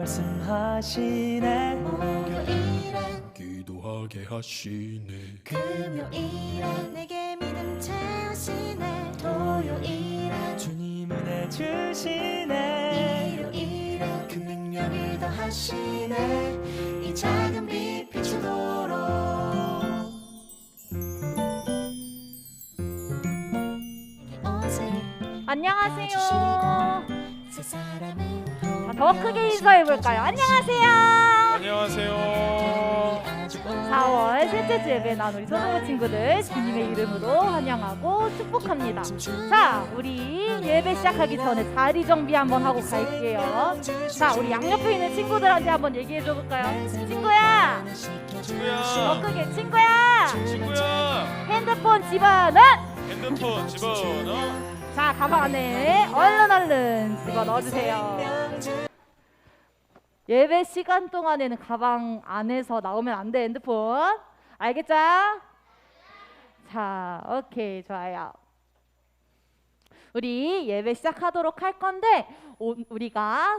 말씀하시네. 목요일엔 기도하게 하시네. 금요일엔 내게 믿음 채우시네. 토요일엔 주님 은혜 주시네. 일요일엔 그 능력을 더하시네. 이 작은 빛 비추도록 안녕하세요. 세 사람은 더 크게 인사해볼까요? 안녕하세요. 안녕하세요. 4월 셋째 주 예배 난 우리 소중한 친구들 주님의 이름으로 환영하고 축복합니다. 자, 우리 예배 시작하기 전에 자리 정비 한번 하고 갈게요. 자, 우리 양옆에 있는 친구들한테 한번 얘기해줘 볼까요? 친구야, 더 친구야. 크게 친구야. 친구야. 핸드폰 집어넣어. 핸드폰 집어넣어. 자, 가방 안에 얼른 집어넣어주세요. 예배 시간 동안에는 가방 안에서 나오면 안 돼, 핸드폰. 알겠죠? 자, 오케이, 좋아요. 우리 예배 시작하도록 할 건데 우리가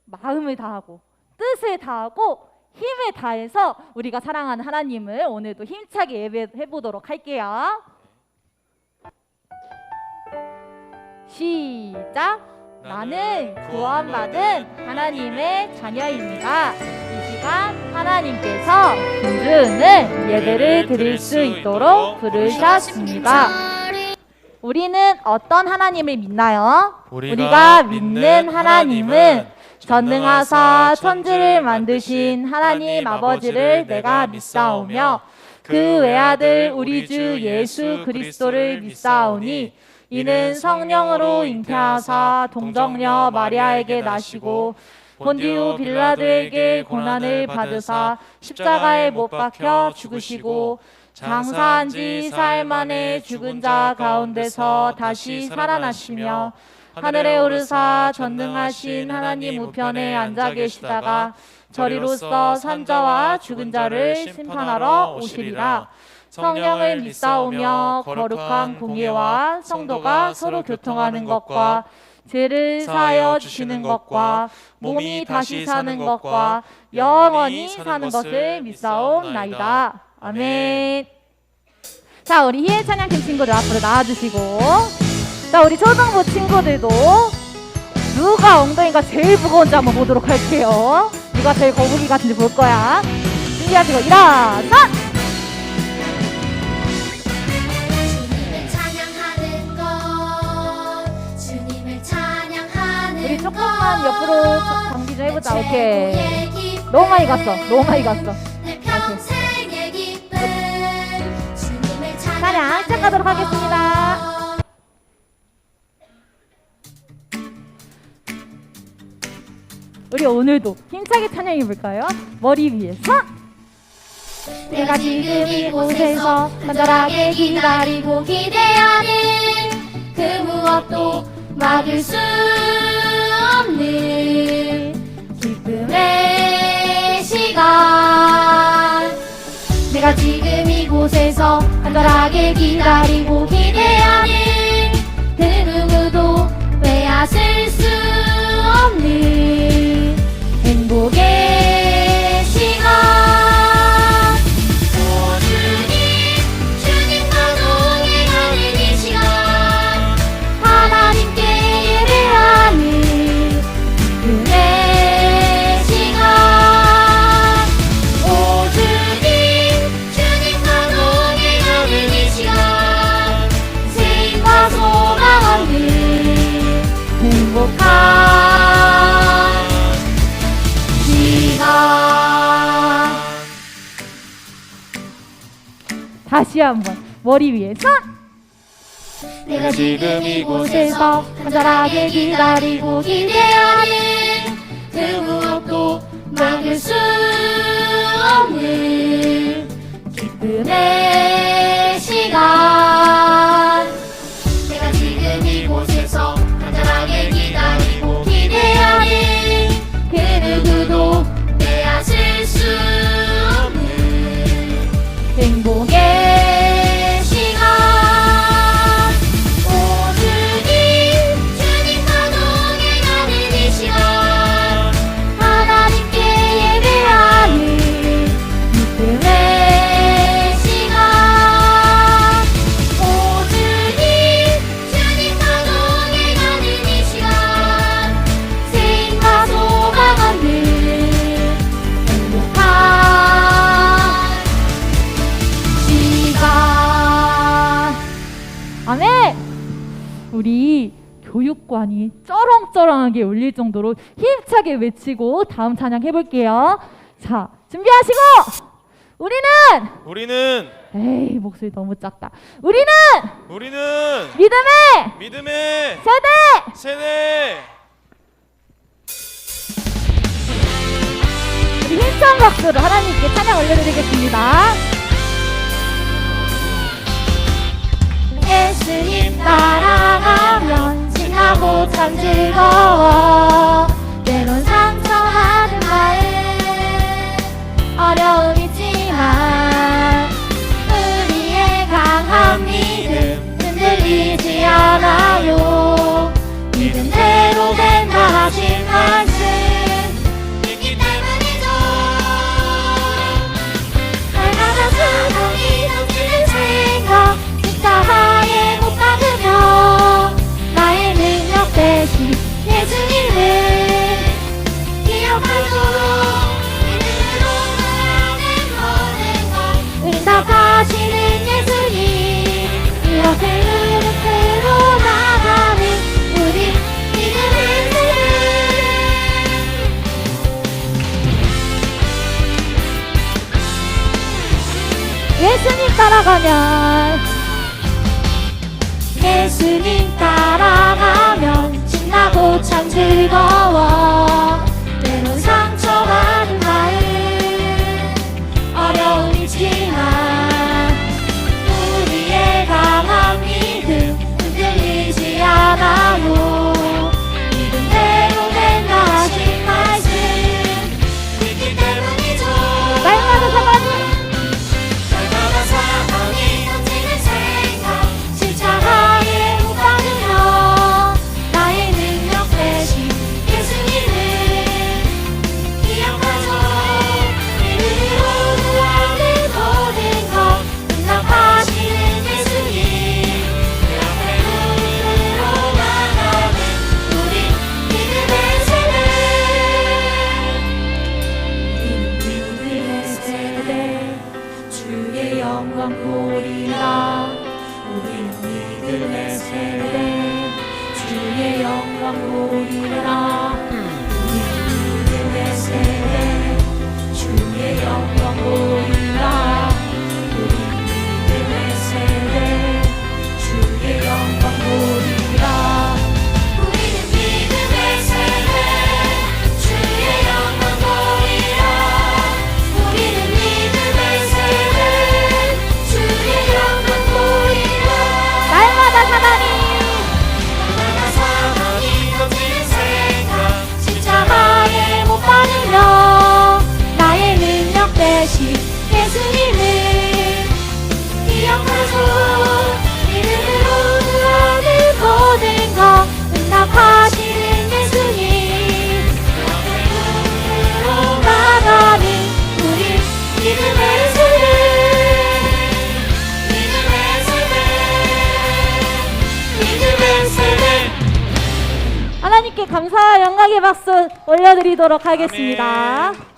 마음을 다하고 뜻을 다하고 힘을 다해서 우리가 사랑하는 하나님을 오늘도 힘차게 예배해 보도록 할게요. 시작! 나는 구원받은 하나님의 자녀입니다. 이 시간 하나님께서 금주는 예배를 드릴 수 있도록 부르셨습니다. 우리는 어떤 하나님을 믿나요? 우리가 믿는 하나님은 전능하사 천지를 만드신 하나님 아버지를 내가 믿사오며 그 외아들 우리 주 예수 그리스도를 믿사오니 이는 성령으로 잉태하사 동정녀 마리아에게 나시고 본디오 빌라도에게 고난을 받으사 십자가에 못 박혀 죽으시고 장사한 지 사흘 만에 죽은 자 가운데서 다시 살아나시며 하늘에 오르사 전능하신 하나님 우편에 앉아 계시다가 저리로서 산자와 죽은 자를 심판하러 오시리라. 성령을 믿사오며 거룩한 공예와 성도가 서로 교통하는 것과 죄를 사하여 주시는 것과 몸이 다시 사는 것과 영원히 사는 것을 믿사옵나이다. 아멘. 자, 우리 희애 찬양팀 친구들 앞으로 나와주시고, 자, 우리 초등부 친구들도 누가 엉덩이가 제일 무거운지 한번 보도록 할게요. 누가 제일 거북이 같은지 볼 거야. 준비하시고 일어서! 우리 조금만 옆으로 정비 좀 해보자. 오케이. 너무 많이 갔어. 오케이. 찬양 시작하도록 하겠습니다. 우리 오늘도 힘차게 찬양해볼까요? 머리 위에서 내가 지금 이곳에서 간절하게 기다리고 기대하는 그 무엇도 막을 수 없는 기쁨의 시간. 내가 지금 이곳에서 간절하게 기다리고 기대하는 그 누구도 빼앗을 수 없는 행복의 시간. 다시 한번 머리 위에서 내가 지금 이곳에서 간절하게 기다리고 기대하는 그 무엇도 막을 수 없는 기쁨의 시간. 내가 지금 이곳에서 간절하게 기다리고 기대하는 그 누구도 빼앗을 수 없는 행복의 주님과 동행하는 이 시간. 하나 우리 교육관이 쩌렁쩌렁하게 울릴 정도로 힘차게 외치고 다음 찬양 해볼게요. 자, 준비하시고 우리는 에이 목소리 너무 작다. 우리는 믿음의 세대. 우리 힘찬 박수로 하나님께 찬양 올려드리겠습니다. 예수님 따라가면 신나고 참 즐거워. 때론 상처하는 마음 어려움 있지만 우리의 강한 믿음 흔들리지 않아요. 믿음대로 된다 하신 말씀 믿기 때문이죠. 날마다 수동이 넘치는 생각 십자가에 못 박으며 나의 능력 대신 예수님을 기억하고 응답하시는 예수님 이렇게 흐름대로 나가는 우리 믿음의 세대. 예수님 따라가면 신나고 참 즐거워. 때론 상처받은 마음 어려움 있지만 우리의 강한 믿음 흔들리지 않아요. 믿음대로 된다 하신 말씀 믿기 때문이죠. 날마다 사랑이 넘치는 생각 십자가에 못 박으며 나의 능력 대신 예수님을 기억하죠. 믿음으로 구하는 모든 것 응답하시는 예수님 그 앞에 눈으로 나가는 우리 믿음의 세대. 주의 영광 보리라. 우리는 믿음의 세대. 주의 영광 보리라. 우리는 믿음의 세대. 주의 영광 보리라. 우리는 믿음의 세대. 주의 영광 보리라. 우리는 믿음의 세대. 주의 영광 보리라. 우리는 믿음의 세대. 주의 영광 보리라. 날마다 사랑이 넘치는 생각 십자가에 못 박으며 나의 능력 대신 예수님을 기억하소. 믿음으로 구하는 모든 것 응답하시는 예수님 그 앞에 눈으로 나가는 우리 믿음의 세대. 믿음의 세대. 하나님께 감사와 영광의 박수 올려드리도록 하겠습니다. 아멘.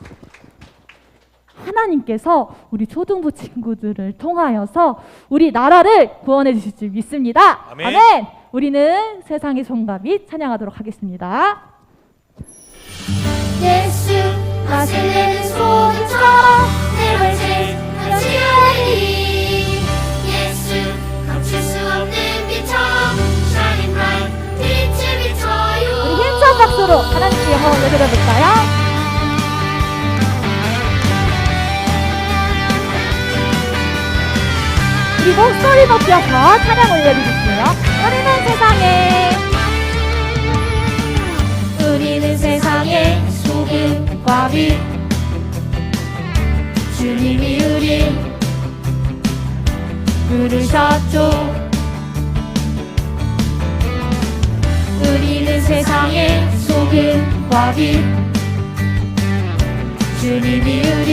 하나님께서 우리 초등부 친구들을 통하여서 우리 나라를 구원해 주실 줄 믿습니다. 아멘. 우리는 세상의 종답이 찬양하도록 하겠습니다. 예수 마실래는 소금처럼 내 발색 여시하리. 예수 감출 수 없는 빛처럼 shining bright 빛을 비춰요. 우리 힘찬 박수로 하나님께 영광 올려드려볼까요? 그리고 소리 높여서 찬양 올려드릴게요. 우리는 세상의 소금과 빛. 주님이 우리 부르셨죠. 우리는 세상의 소금과 빛. 주님이 우리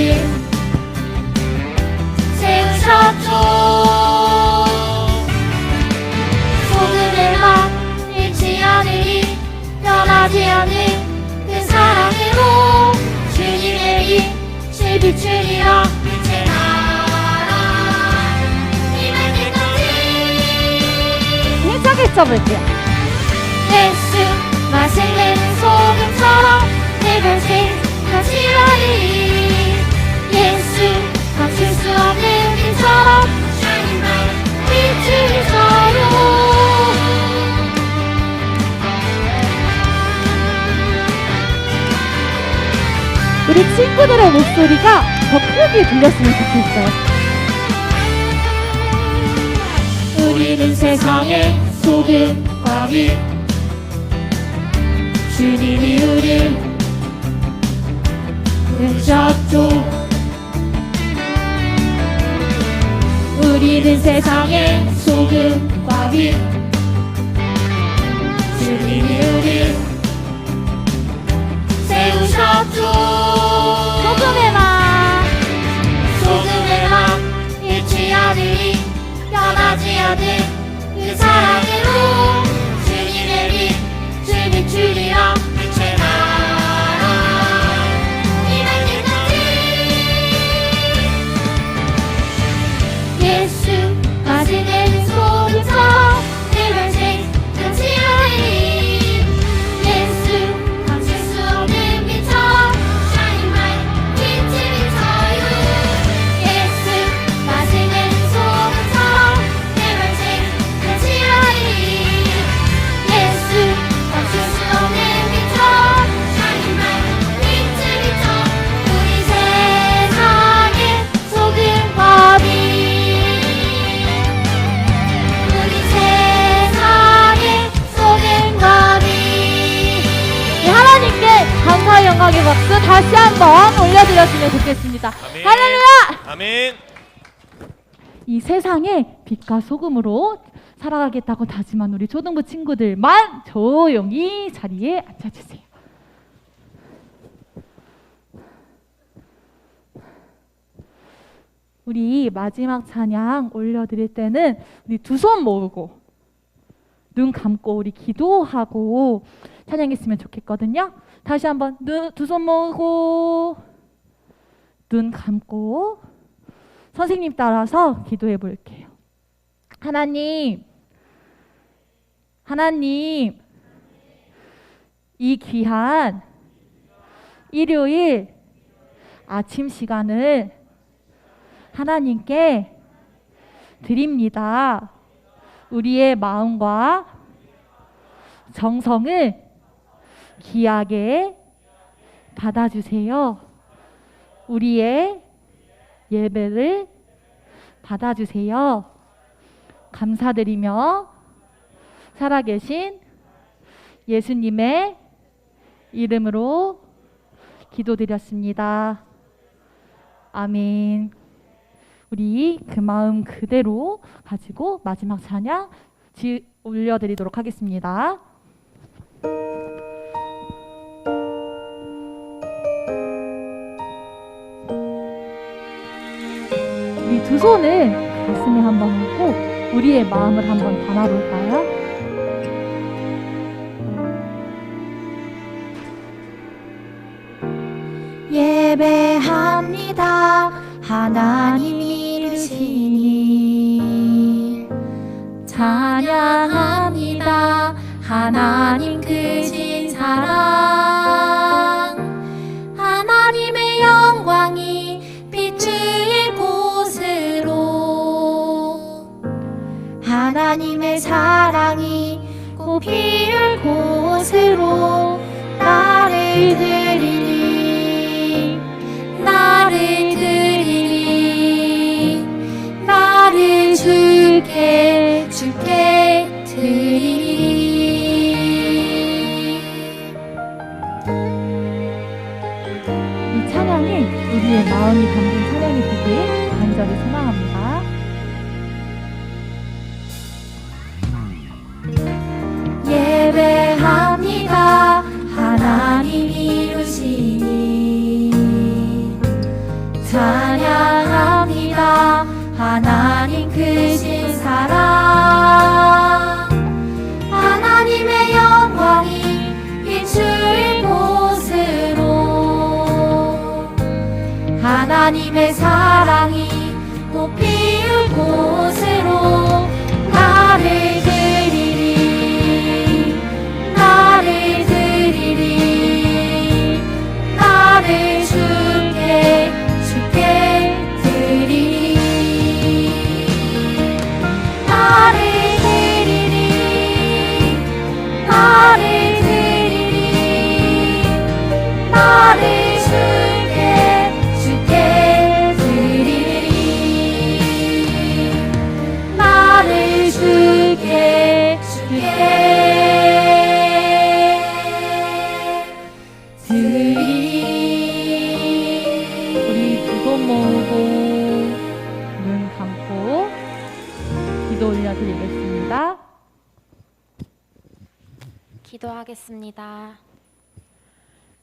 세우셨죠. 소금의 맛 잃지 않으니 변하지 않는 그 사랑으로 주님의 빛을 비추리라. 빛의 나라 임할 때까지. 힘차게 외쳐볼게요. 예수 맛을 내는 소금처럼 내 별생 다시라리 예수 감출 수 없는 빛처럼 Shining bright 빛을 비춰요 우리 친구들의 목소리가 더 크게 들렸으면 좋겠어요. 우리는 세상의 소금과 빛 주님이 우릴 부르셨죠 우리는 세상의 소금과 빛 주님이 우릴 세우셨죠 소금의 맛 잃지 않으리 변하지 않는 그 사랑으로 주님의 빛 주 비추리라 빛의 나라 이날 때까지 예수 맛을 내는 소금처럼 내 별생 다시라리 예수 감출 수 없는 빛처럼 Shining bright 빛을 비춰요 예수 맛을 내는 소금처럼 내 별생 다시라리 예수 감출 수 없는 빛처럼 Shining bright 빛을 비춰 우리 세상의 소금과 빛 우리 세상의 소금과 빛 네, 하나님께 감사의 영광의 박수 다시 한번 올려드렸으면 좋겠습니다. 아멘. 할렐루야! 아멘. 이 세상에 빛과 소금으로 살아가겠다고 다짐한 우리 초등부 친구들만 조용히 자리에 앉아주세요. 우리 마지막 찬양 올려드릴 때는 우리 두 손 모으고 눈 감고 우리 기도하고 찬양했으면 좋겠거든요. 다시 한번 두 손 모으고 눈 감고 선생님 따라서 기도해 볼게요. 하나님, 이 귀한 일요일 아침 시간을 하나님께 드립니다. 우리의 마음과 정성을 귀하게 받아주세요. 우리의 예배를 받아주세요. 감사드리며 살아계신 예수님의 이름으로 기도드렸습니다. 아멘. 우리 그 마음 그대로 가지고 마지막 찬양 올려드리도록 하겠습니다. 우리 두 손을 가슴에 한번 얹고 우리의 마음을 한번 담아볼까요? 예배합니다 하나님 이루시니 찬양합니다 하나님 크신 사랑 하나님의 영광이 비추일 곳으로 하나님의 사랑이 꽃피울 곳으로 나를 드리니 나를 주께 드리니 이 찬양이 우리의 마음이 담긴 찬양이 되길 간절히 소망합니다. 예배합니다 하나님 이루시니 찬양합니다 하나님 크신 사랑 하나님의 영광이 비추일 곳으로 하나님의 사랑이 꽃피울 곳으로 나를 드리니 나를 주께 드리리 나를 드리리 나를 드리리 나를 주께 드리리 나를 주께 드리리. 우리 두 손 모으고 눈 감고 기도 올려드리겠습니다. 기도하겠습니다.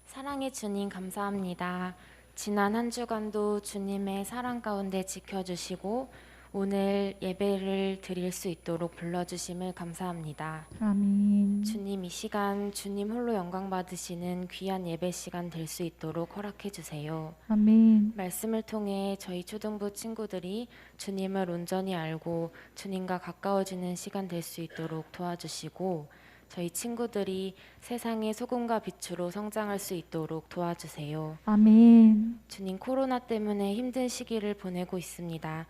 사랑의 주님 감사합니다. 지난 한 주간도 주님의 사랑 가운데 지켜주시고 오늘 예배를 드릴 수 있도록 불러주심을 감사합니다. 아멘. 주님 이 시간 주님 홀로 영광 받으시는 귀한 예배 시간 될 수 있도록 허락해 주세요. 아멘. 말씀을 통해 저희 초등부 친구들이 주님을 온전히 알고 주님과 가까워지는 시간 될 수 있도록 도와주시고 저희 친구들이 세상의 소금과 빛으로 성장할 수 있도록 도와주세요. 아멘. 주님 코로나 때문에 힘든 시기를 보내고 있습니다.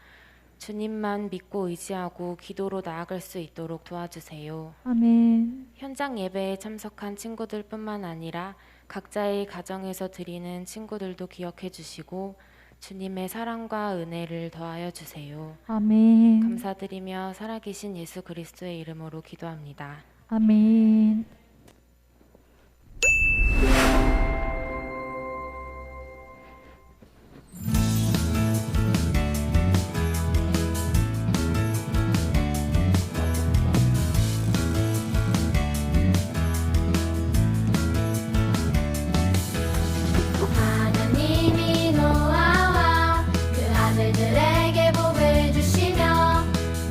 주님만 믿고 의지하고 기도로 나아갈 수 있도록 도와주세요. 아멘. 현장 예배에 참석한 친구들뿐만 아니라 각자의 가정에서 드리는 친구들도 기억해 주시고 주님의 사랑과 은혜를 더하여 주세요. 아멘. 감사드리며 살아계신 예수 그리스도의 이름으로 기도합니다. 아멘. 하나님이 노아와 그 아들들에게 복을 주시며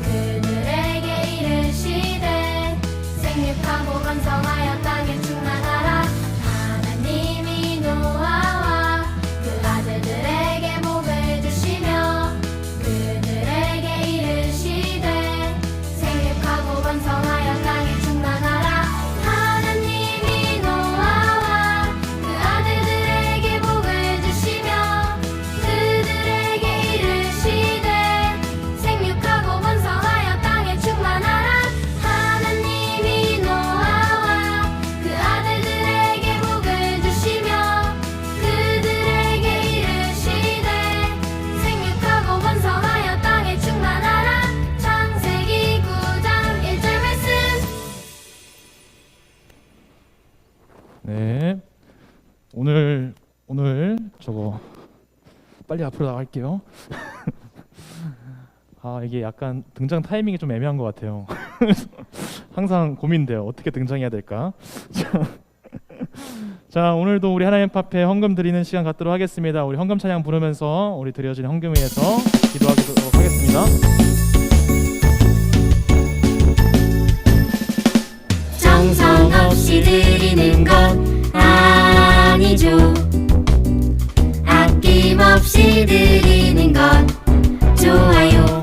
그들에게 이르시되 생육하고 번성하여 땅에 충만하라. 하나님이 노아와 그 아들들에게 복을 주시며 그들에게 이르시되 생육하고 번성하여 땅에 충만하라. 하나님이 노아와 그 아들들에게 복을 주시며 그들에게 이르시되 생육하고 번성하여 땅에 충만하라. 하나님이 노아와 그 아들들에게 복을 주시며 그들에게 이르시되 생육하고 번성하여 땅에 충만하라. 창세기 9장 1절 말씀. 네. 오늘 저거 빨리 앞으로 나갈게요. 아 이게 약간 등장 타이밍이 좀 애매한 것 같아요. 항상 고민돼요. 어떻게 등장해야 될까? 자 오늘도 우리 하나님 앞에 헌금 드리는 시간 갖도록 하겠습니다. 우리 헌금 찬양 부르면서 우리 드려진 헌금 위해서 기도하도록 하겠습니다. 정성 없이 드리는 건 아니죠. 아낌없이 드리는 건 좋아요.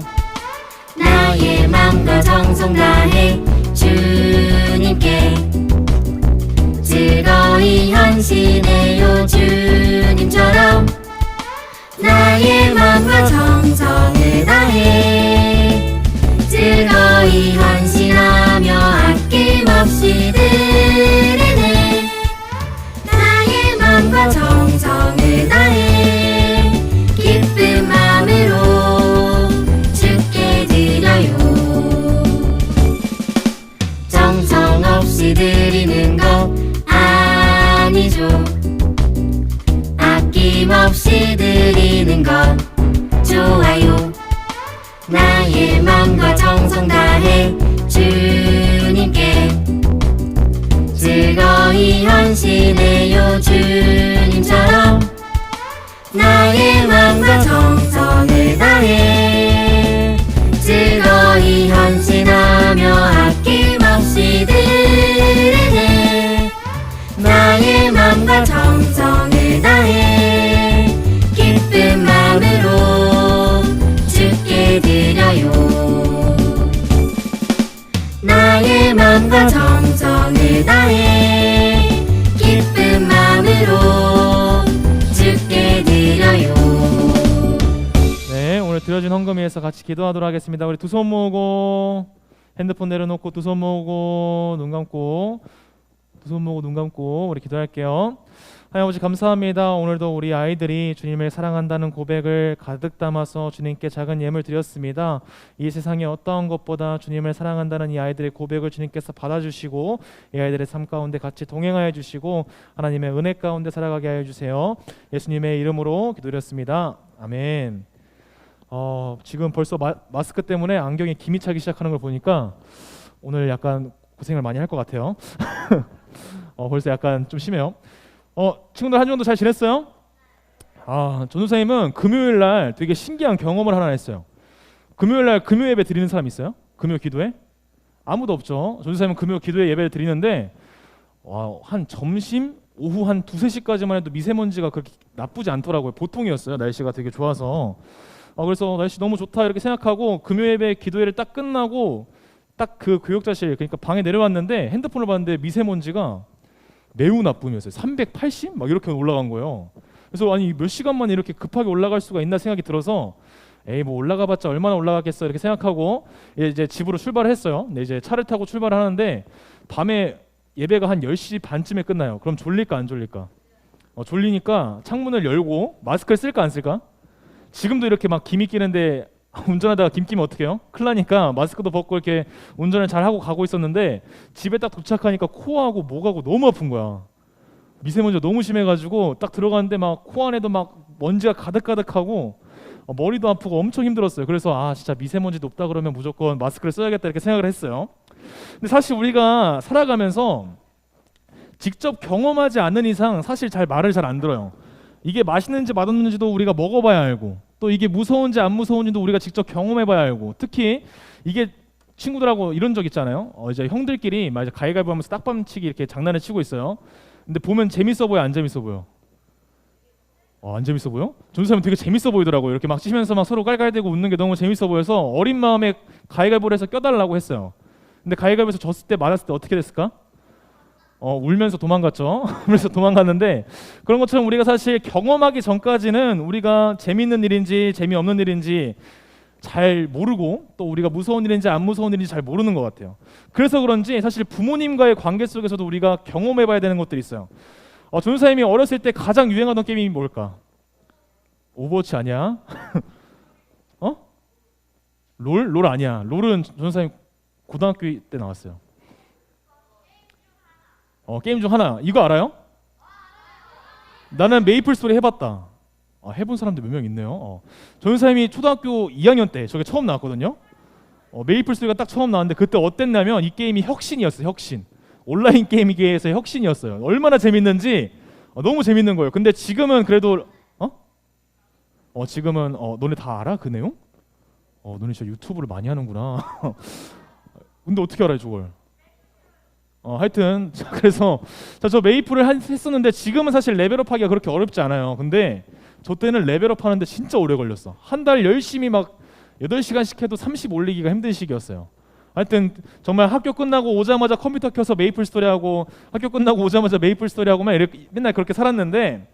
나의 맘과 정성 다해 주님께 즐거이 헌신해요. 주님처럼 나의 맘과 정성을 다해 즐거이 헌신하며 아낌없이 드리는 나의 맘과 정성을 다해 기쁜 마음으로 주께 드려요. 정성 없이 드리는 것 아니죠. 아낌없이 드리는 것 좋아요. 나의 맘과 정성 다해 주님께 즐거이 헌신해요. 주님처럼 나의 맘과 정성을 다해 즐거이 헌신하며 아낌없이 드리는 나의 맘과 정성을 다해 기쁜 마음으로 주께 드려요. 나의 맘과 정성을 다해 기쁜 마음으로 드려진 헌금 위해서 같이 기도하도록 하겠습니다. 우리 두 손 모으고 핸드폰 내려놓고 두 손 모으고 눈 감고 두 손 모으고 눈 감고 우리 기도할게요. 하나님 아버지 감사합니다. 오늘도 우리 아이들이 주님을 사랑한다는 고백을 가득 담아서 주님께 작은 예물 드렸습니다. 이 세상에 어떠한 것보다 주님을 사랑한다는 이 아이들의 고백을 주님께서 받아주시고 이 아이들의 삶 가운데 같이 동행하여 주시고 하나님의 은혜 가운데 살아가게 하여 주세요. 예수님의 이름으로 기도드렸습니다. 아멘. 지금 벌써 마스크 때문에 안경에 김이 차기 시작하는 걸 보니까 오늘 약간 고생을 많이 할 것 같아요. 벌써 약간 좀 심해요. 친구들 한 주간도 잘 지냈어요? 전도사님은 금요일 날 되게 신기한 경험을 하나 했어요. 금요일 날 금요 예배 드리는 사람 있어요? 금요 기도회? 아무도 없죠. 전도사님은 금요 기도회 예배를 드리는데 한 점심 오후 한 2-3시까지만 해도 미세먼지가 그렇게 나쁘지 않더라고요. 보통이었어요. 날씨가 되게 좋아서. 그래서 날씨 너무 좋다 이렇게 생각하고 금요 예배 기도회를 딱 끝나고 딱 그 교역자실 그러니까 방에 내려왔는데 핸드폰을 봤는데 미세먼지가 매우 나쁨이었어요. 380? 막 이렇게 올라간 거예요. 그래서 아니 몇 시간만에 이렇게 급하게 올라갈 수가 있나 생각이 들어서 에이 뭐 올라가봤자 얼마나 올라가겠어 이렇게 생각하고 이제 집으로 출발을 했어요. 근데 이제 차를 타고 출발을 하는데 밤에 예배가 한 10시 반쯤에 끝나요. 그럼 졸릴까 안 졸릴까? 졸리니까 창문을 열고 마스크를 쓸까 안 쓸까? 지금도 이렇게 막 김이 끼는데 운전하다가 김 끼면 어떡해요? 큰일 나니까 마스크도 벗고 이렇게 운전을 잘 하고 가고 있었는데 집에 딱 도착하니까 코하고 목하고 너무 아픈 거야. 미세먼지가 너무 심해가지고 딱 들어갔는데 막 코 안에도 막 먼지가 가득가득하고 머리도 아프고 엄청 힘들었어요. 그래서 진짜 미세먼지 높다 그러면 무조건 마스크를 써야겠다 이렇게 생각을 했어요. 근데 사실 우리가 살아가면서 직접 경험하지 않는 이상 사실 말을 잘 안 들어요. 이게 맛있는지 맛없는지도 우리가 먹어봐야 알고 또 이게 무서운지 안 무서운지도 우리가 직접 경험해봐야 알고 특히 이게 친구들하고 이런 적 있잖아요. 이제 형들끼리 막 가위바위보 하면서 딱밤치기 이렇게 장난을 치고 있어요. 근데 보면 재밌어 보여 안 재밌어 보여? 안 재밌어 보여? 전도사님 되게 재밌어 보이더라고요. 이렇게 막 치면서 막 서로 깔깔대고 웃는 게 너무 재밌어 보여서 어린 마음에 가위바위보를 해서 껴달라고 했어요. 근데 가위바위보에서 졌을 때 맞았을 때 어떻게 됐을까? 울면서 도망갔죠. 울면서 도망갔는데 그런 것처럼 우리가 사실 경험하기 전까지는 우리가 재밌는 일인지 재미없는 일인지 잘 모르고 또 우리가 무서운 일인지 안 무서운 일인지 잘 모르는 것 같아요. 그래서 그런지 사실 부모님과의 관계 속에서도 우리가 경험해봐야 되는 것들이 있어요. 전도사님이 어렸을 때 가장 유행하던 게임이 뭘까? 오버워치 아니야? 롤? 롤 아니야. 롤은 전도사님 고등학교 때 나왔어요. 게임 중 하나. 이거 알아요? 나는 메이플 스토리 해봤다. 해본 사람들 몇 명 있네요. 전도사님이 초등학교 2학년 때 저게 처음 나왔거든요. 메이플 스토리가 딱 처음 나왔는데 그때 어땠냐면 이 게임이 혁신이었어요. 혁신. 온라인 게임기에서의 혁신이었어요. 얼마나 재밌는지 너무 재밌는 거예요. 근데 지금은 그래도 지금은 너네 다 알아? 그 내용? 너네 진짜 유튜브를 많이 하는구나. 근데 어떻게 알아요 저걸? 하여튼 그래서 저 메이플을 했었는데 지금은 사실 레벨업하기가 그렇게 어렵지 않아요. 근데 저 때는 레벨업 하는데 진짜 오래 걸렸어. 한 달 열심히 막 8시간씩 해도 30 올리기가 힘든 시기였어요. 하여튼 정말 학교 끝나고 오자마자 컴퓨터 켜서 메이플 스토리 하고 학교 끝나고 오자마자 메이플 스토리 하고 맨날 그렇게 살았는데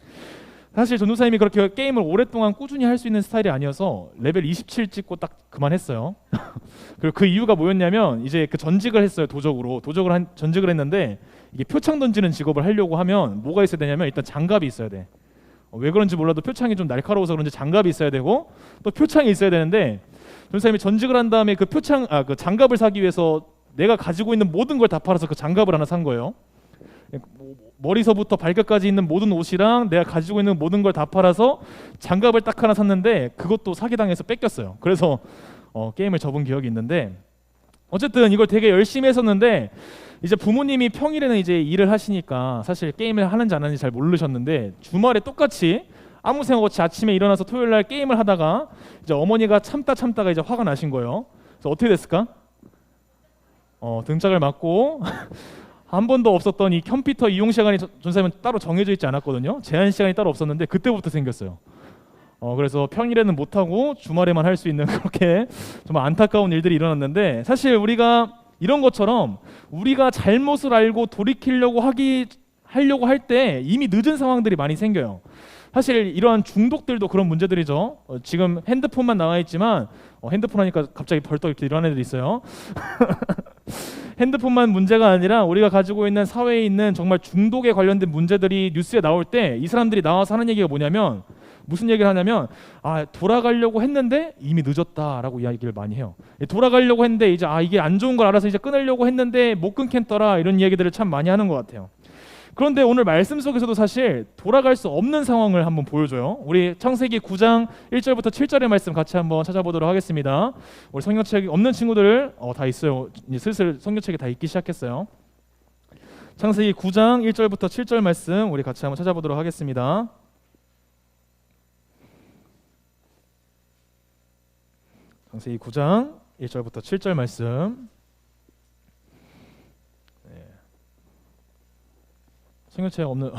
사실 전도사님이 그렇게 게임을 오랫동안 꾸준히 할 수 있는 스타일이 아니어서 레벨 27 찍고 딱 그만했어요. 그리고 그 이유가 뭐였냐면 이제 그 전직을 했어요. 전직을 했는데 이게 표창 던지는 직업을 하려고 하면 뭐가 있어야 되냐면 일단 장갑이 있어야 돼. 왜 그런지 몰라도 표창이 좀 날카로워서 그런지 장갑이 있어야 되고 또 표창이 있어야 되는데 전도사님이 전직을 한 다음에 그 그 장갑을 사기 위해서 내가 가지고 있는 모든 걸 다 팔아서 그 장갑을 하나 산 거예요. 머리서부터 발끝까지 있는 모든 옷이랑 내가 가지고 있는 모든 걸 다 팔아서 장갑을 딱 하나 샀는데 그것도 사기당해서 뺏겼어요. 그래서 게임을 접은 기억이 있는데 어쨌든 이걸 되게 열심히 했었는데 이제 부모님이 평일에는 이제 일을 하시니까 사실 게임을 하는지 안 하는지 잘 모르셨는데 주말에 똑같이 아무 생각 없이 아침에 일어나서 토요일 날 게임을 하다가 이제 어머니가 참다가 이제 화가 나신 거예요. 그래서 어떻게 됐을까? 등짝을 맞고 한 번도 없었던 이 컴퓨터 이용 시간이 전사님은 따로 정해져 있지 않았거든요. 제한 시간이 따로 없었는데 그때부터 생겼어요. 그래서 평일에는 못하고 주말에만 할 수 있는 그렇게 정말 안타까운 일들이 일어났는데 사실 우리가 이런 것처럼 우리가 잘못을 알고 돌이키려고 하려고 할 때 이미 늦은 상황들이 많이 생겨요. 사실 이러한 중독들도 그런 문제들이죠. 지금 핸드폰만 나와 있지만 핸드폰 하니까 갑자기 벌떡 이렇게 일어나는 애들이 있어요. 핸드폰만 문제가 아니라 우리가 가지고 있는 사회에 있는 정말 중독에 관련된 문제들이 뉴스에 나올 때 이 사람들이 나와서 하는 얘기가 뭐냐면, 무슨 얘기를 하냐면, 돌아가려고 했는데 이미 늦었다라고 이야기를 많이 해요. 돌아가려고 했는데 이제 이게 안 좋은 걸 알아서 이제 끊으려고 했는데 못 끊겠더라, 이런 얘기들을 참 많이 하는 것 같아요. 그런데 오늘 말씀 속에서도 사실 돌아갈 수 없는 상황을 한번 보여줘요. 우리 창세기 9장 1절부터 7절의 말씀 같이 한번 찾아보도록 하겠습니다. 우리 성경책이 없는 친구들 다 있어요. 이제 슬슬 성경책이 다 읽기 시작했어요. 창세기 9장 1절부터 7절 말씀 우리 같이 한번 찾아보도록 하겠습니다. 창세기 9장 1절부터 7절 말씀. 성경책 없는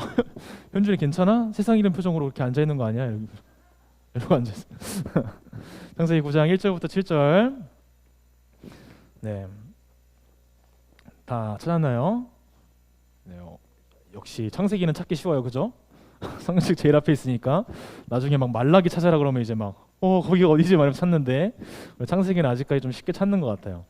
현준이 괜찮아? 세상 이름 표정으로 이렇게 앉아 있는 거 아니야? 이러고 앉아 있어. 창세기 9장 1절부터 7절. 네. 다 찾았나요? 네. 역시 창세기는 찾기 쉬워요. 그죠? 성경책 제일 앞에 있으니까 나중에 막 말라기 찾아라 그러면 이제 막 거기가 어디지 말하면 찾는데, 창세기는 아직까지 좀 쉽게 찾는 것 같아요.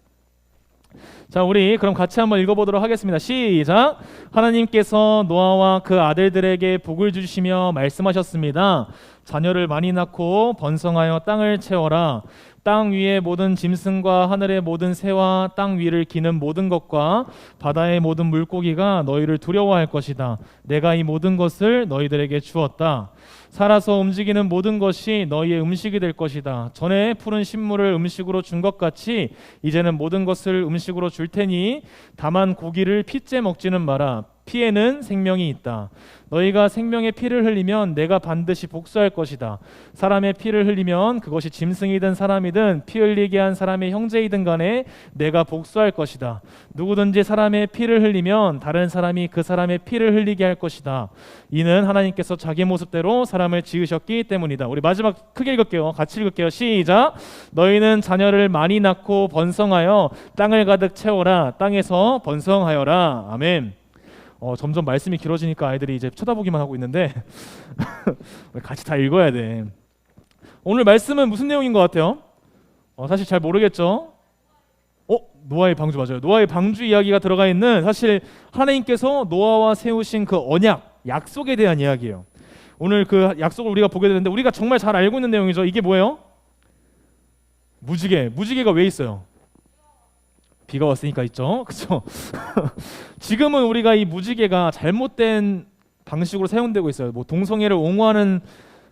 자, 우리 그럼 같이 한번 읽어보도록 하겠습니다. 시작. 하나님께서 노아와 그 아들들에게 복을 주시며 말씀하셨습니다. 자녀를 많이 낳고 번성하여 땅을 채워라. 땅 위의 모든 짐승과 하늘의 모든 새와 땅 위를 기는 모든 것과 바다의 모든 물고기가 너희를 두려워할 것이다. 내가 이 모든 것을 너희들에게 주었다. 살아서 움직이는 모든 것이 너희의 음식이 될 것이다. 전에 푸른 식물을 음식으로 준 것 같이 이제는 모든 것을 음식으로 줄 테니 다만 고기를 피째 먹지는 마라. 피에는 생명이 있다. 너희가 생명의 피를 흘리면 내가 반드시 복수할 것이다. 사람의 피를 흘리면 그것이 짐승이든 사람이든 피 흘리게 한 사람의 형제이든 간에 내가 복수할 것이다. 누구든지 사람의 피를 흘리면 다른 사람이 그 사람의 피를 흘리게 할 것이다. 이는 하나님께서 자기 모습대로 사람을 지으셨기 때문이다. 우리 마지막 크게 읽을게요. 같이 읽을게요. 시작. 너희는 자녀를 많이 낳고 번성하여 땅을 가득 채워라. 땅에서 번성하여라. 아멘. 점점 말씀이 길어지니까 아이들이 이제 쳐다보기만 하고 있는데 같이 다 읽어야 돼. 오늘 말씀은 무슨 내용인 것 같아요? 사실 잘 모르겠죠? 노아의 방주 맞아요. 노아의 방주 이야기가 들어가 있는, 사실 하나님께서 노아와 세우신 그 언약, 약속에 대한 이야기예요. 오늘 그 약속을 우리가 보게 되는데, 우리가 정말 잘 알고 있는 내용이죠. 이게 뭐예요? 무지개가 왜 있어요? 비가 왔으니까 있죠. 그렇죠? 지금은 우리가 이 무지개가 잘못된 방식으로 사용되고 있어요. 뭐 동성애를 옹호하는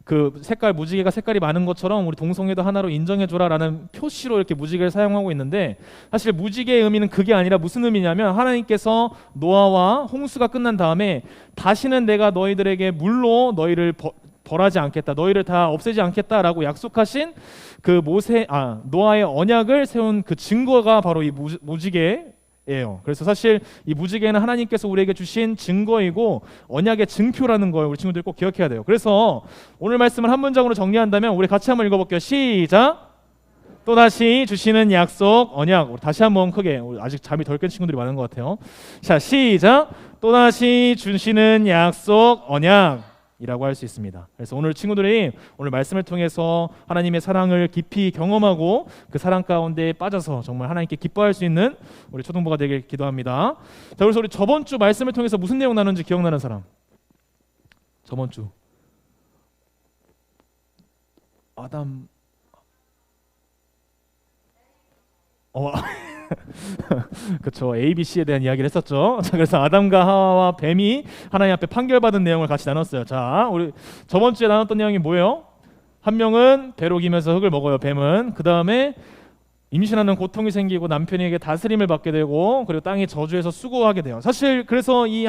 그 무지개가 색깔이 많은 것처럼 우리 동성애도 하나로 인정해줘라라는 표시로 이렇게 무지개를 사용하고 있는데, 사실 무지개의 의미는 그게 아니라 무슨 의미냐면, 하나님께서 노아와 홍수가 끝난 다음에 다시는 내가 너희들에게 물로 너희를 벌하지 않겠다, 너희를 다 없애지 않겠다라고 약속하신 그 노아의 언약을 세운 그 증거가 바로 이 무지개예요. 그래서 사실 이 무지개는 하나님께서 우리에게 주신 증거이고 언약의 증표라는 걸 우리 친구들 꼭 기억해야 돼요. 그래서 오늘 말씀을 한 문장으로 정리한다면 우리 같이 한번 읽어볼게요. 시작. 또다시 주시는 약속, 언약. 우리 다시 한번 크게, 우리 아직 잠이 덜 깬 친구들이 많은 것 같아요. 자, 시작. 또다시 주시는 약속, 언약 이라고 할 수 있습니다. 그래서 오늘 친구들이 오늘 말씀을 통해서 하나님의 사랑을 깊이 경험하고 그 사랑 가운데 빠져서 정말 하나님께 기뻐할 수 있는 우리 초등부가 되길 기도합니다. 자, 그래서 우리 저번 주 말씀을 통해서 무슨 내용 나눴는지 기억나는 사람? 저번 주 아담 그렇죠. ABC에 대한 이야기를 했었죠. 자, 그래서 아담과 하와와 뱀이 하나님 앞에 판결받은 내용을 같이 나눴어요. 자, 우리 저번 주에 나눴던 내용이 뭐예요? 한 명은 배로기면서 흙을 먹어요. 뱀은. 그 다음에 임신하는 고통이 생기고 남편에게 다스림을 받게 되고, 그리고 땅이 저주해서 수고하게 돼요. 사실 그래서 이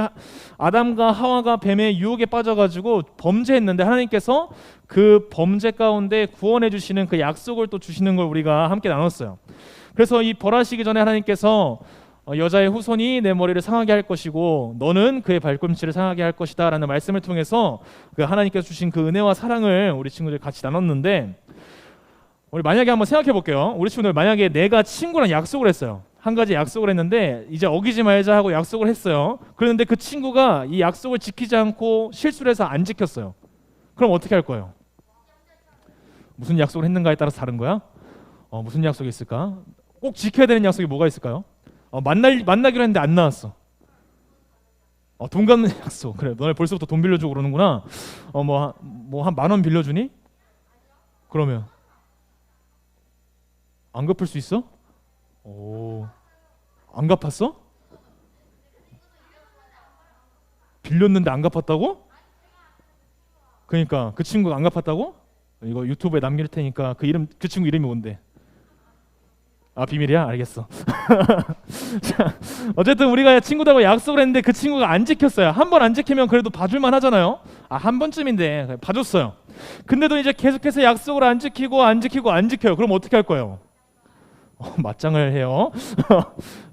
아담과 하와가 뱀의 유혹에 빠져가지고 범죄했는데, 하나님께서 그 범죄 가운데 구원해 주시는 그 약속을 또 주시는 걸 우리가 함께 나눴어요. 그래서 이 벌하시기 전에 하나님께서 여자의 후손이 내 머리를 상하게 할 것이고 너는 그의 발꿈치를 상하게 할 것이다 라는 말씀을 통해서 그 하나님께서 주신 그 은혜와 사랑을 우리 친구들 같이 나눴는데, 우리 만약에 한번 생각해 볼게요. 우리 친구들 만약에 내가 친구랑 약속을 했어요. 한 가지 약속을 했는데 이제 어기지 말자 하고 약속을 했어요. 그런데 그 친구가 이 약속을 지키지 않고 실수를 해서 안 지켰어요. 그럼 어떻게 할 거예요? 무슨 약속을 했는가에 따라서 다른 거야? 무슨 약속이 있을까? 꼭 지켜야 되는 약속이 뭐가 있을까요? 만나기로 했는데 안 나왔어. 돈 갚는 약속. 그래, 너네 벌써부터 돈 빌려주고 그러는구나. 뭐 한 10,000원 빌려주니? 그러면 안 갚을 수 있어? 안 갚았어? 빌렸는데 안 갚았다고? 그러니까 그 친구가 안 갚았다고? 이거 유튜브에 남길 테니까 그 친구 이름이 뭔데? 비밀이야? 알겠어. 자, 어쨌든 우리가 친구들하고 약속을 했는데 그 친구가 안 지켰어요. 한 번 안 지키면 그래도 봐줄만 하잖아요. 한 번쯤인데 봐줬어요. 근데도 이제 계속해서 약속을 안 지키고 안 지켜요. 그럼 어떻게 할 거예요? 맞짱을 해요.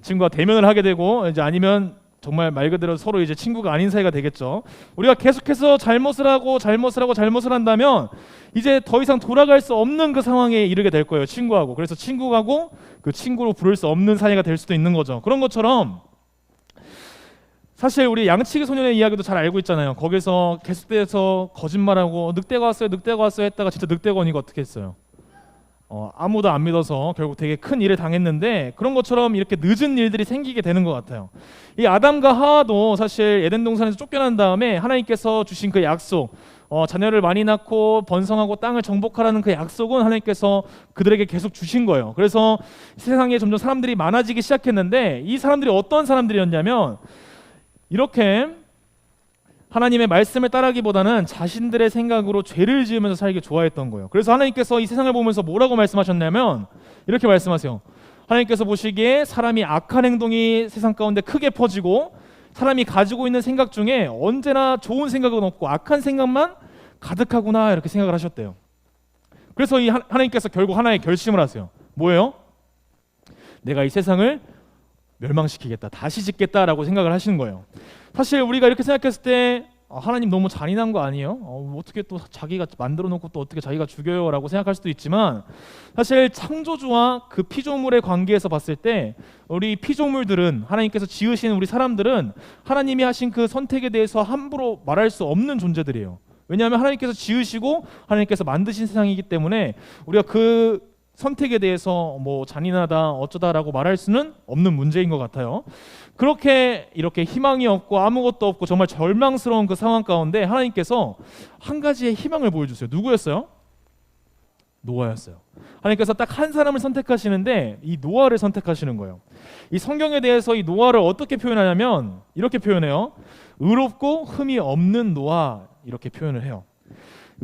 친구가 대면을 하게 되고, 이제 아니면 정말 말 그대로 서로 이제 친구가 아닌 사이가 되겠죠. 우리가 계속해서 잘못을 한다면 이제 더 이상 돌아갈 수 없는 그 상황에 이르게 될 거예요. 친구하고. 그래서 친구하고 그 친구로 부를 수 없는 사이가 될 수도 있는 거죠. 그런 것처럼 사실 우리 양치기 소년의 이야기도 잘 알고 있잖아요. 거기서 계속돼서 거짓말하고 늑대가 왔어요 했다가 진짜 늑대가 오니까 어떻게 했어요? 아무도 안 믿어서 결국 되게 큰 일을 당했는데, 그런 것처럼 이렇게 늦은 일들이 생기게 되는 것 같아요. 이 아담과 하와도 사실 에덴 동산에서 쫓겨난 다음에 하나님께서 주신 그 약속, 자녀를 많이 낳고 번성하고 땅을 정복하라는 그 약속은 하나님께서 그들에게 계속 주신 거예요. 그래서 세상에 점점 사람들이 많아지기 시작했는데, 이 사람들이 어떤 사람들이었냐면 이렇게 하나님의 말씀을 따르기보다는 자신들의 생각으로 죄를 지으면서 살기 좋아했던 거예요. 그래서 하나님께서 이 세상을 보면서 뭐라고 말씀하셨냐면 이렇게 말씀하세요. 하나님께서 보시기에 사람이 악한 행동이 세상 가운데 크게 퍼지고, 사람이 가지고 있는 생각 중에 언제나 좋은 생각은 없고 악한 생각만 가득하구나, 이렇게 생각을 하셨대요. 그래서 이 하나님께서 결국 하나의 결심을 하세요. 뭐예요? 내가 이 세상을 멸망시키겠다, 다시 짓겠다라고 생각을 하시는 거예요. 사실 우리가 이렇게 생각했을 때 하나님 너무 잔인한 거 아니에요? 어떻게 또 자기가 만들어 놓고 또 어떻게 자기가 죽여요? 라고 생각할 수도 있지만, 사실 창조주와 그 피조물의 관계에서 봤을 때 우리 피조물들은, 하나님께서 지으신 우리 사람들은 하나님이 하신 그 선택에 대해서 함부로 말할 수 없는 존재들이에요. 왜냐하면 하나님께서 지으시고 하나님께서 만드신 세상이기 때문에 우리가 그 선택에 대해서 뭐 잔인하다 어쩌다라고 말할 수는 없는 문제인 것 같아요. 그렇게 이렇게 희망이 없고 아무것도 없고 정말 절망스러운 그 상황 가운데 하나님께서 한 가지의 희망을 보여주세요. 누구였어요? 노아였어요. 하나님께서 딱 한 사람을 선택하시는데 이 노아를 선택하시는 거예요. 이 성경에 대해서 이 노아를 어떻게 표현하냐면 이렇게 표현해요. 의롭고 흠이 없는 노아, 이렇게 표현을 해요.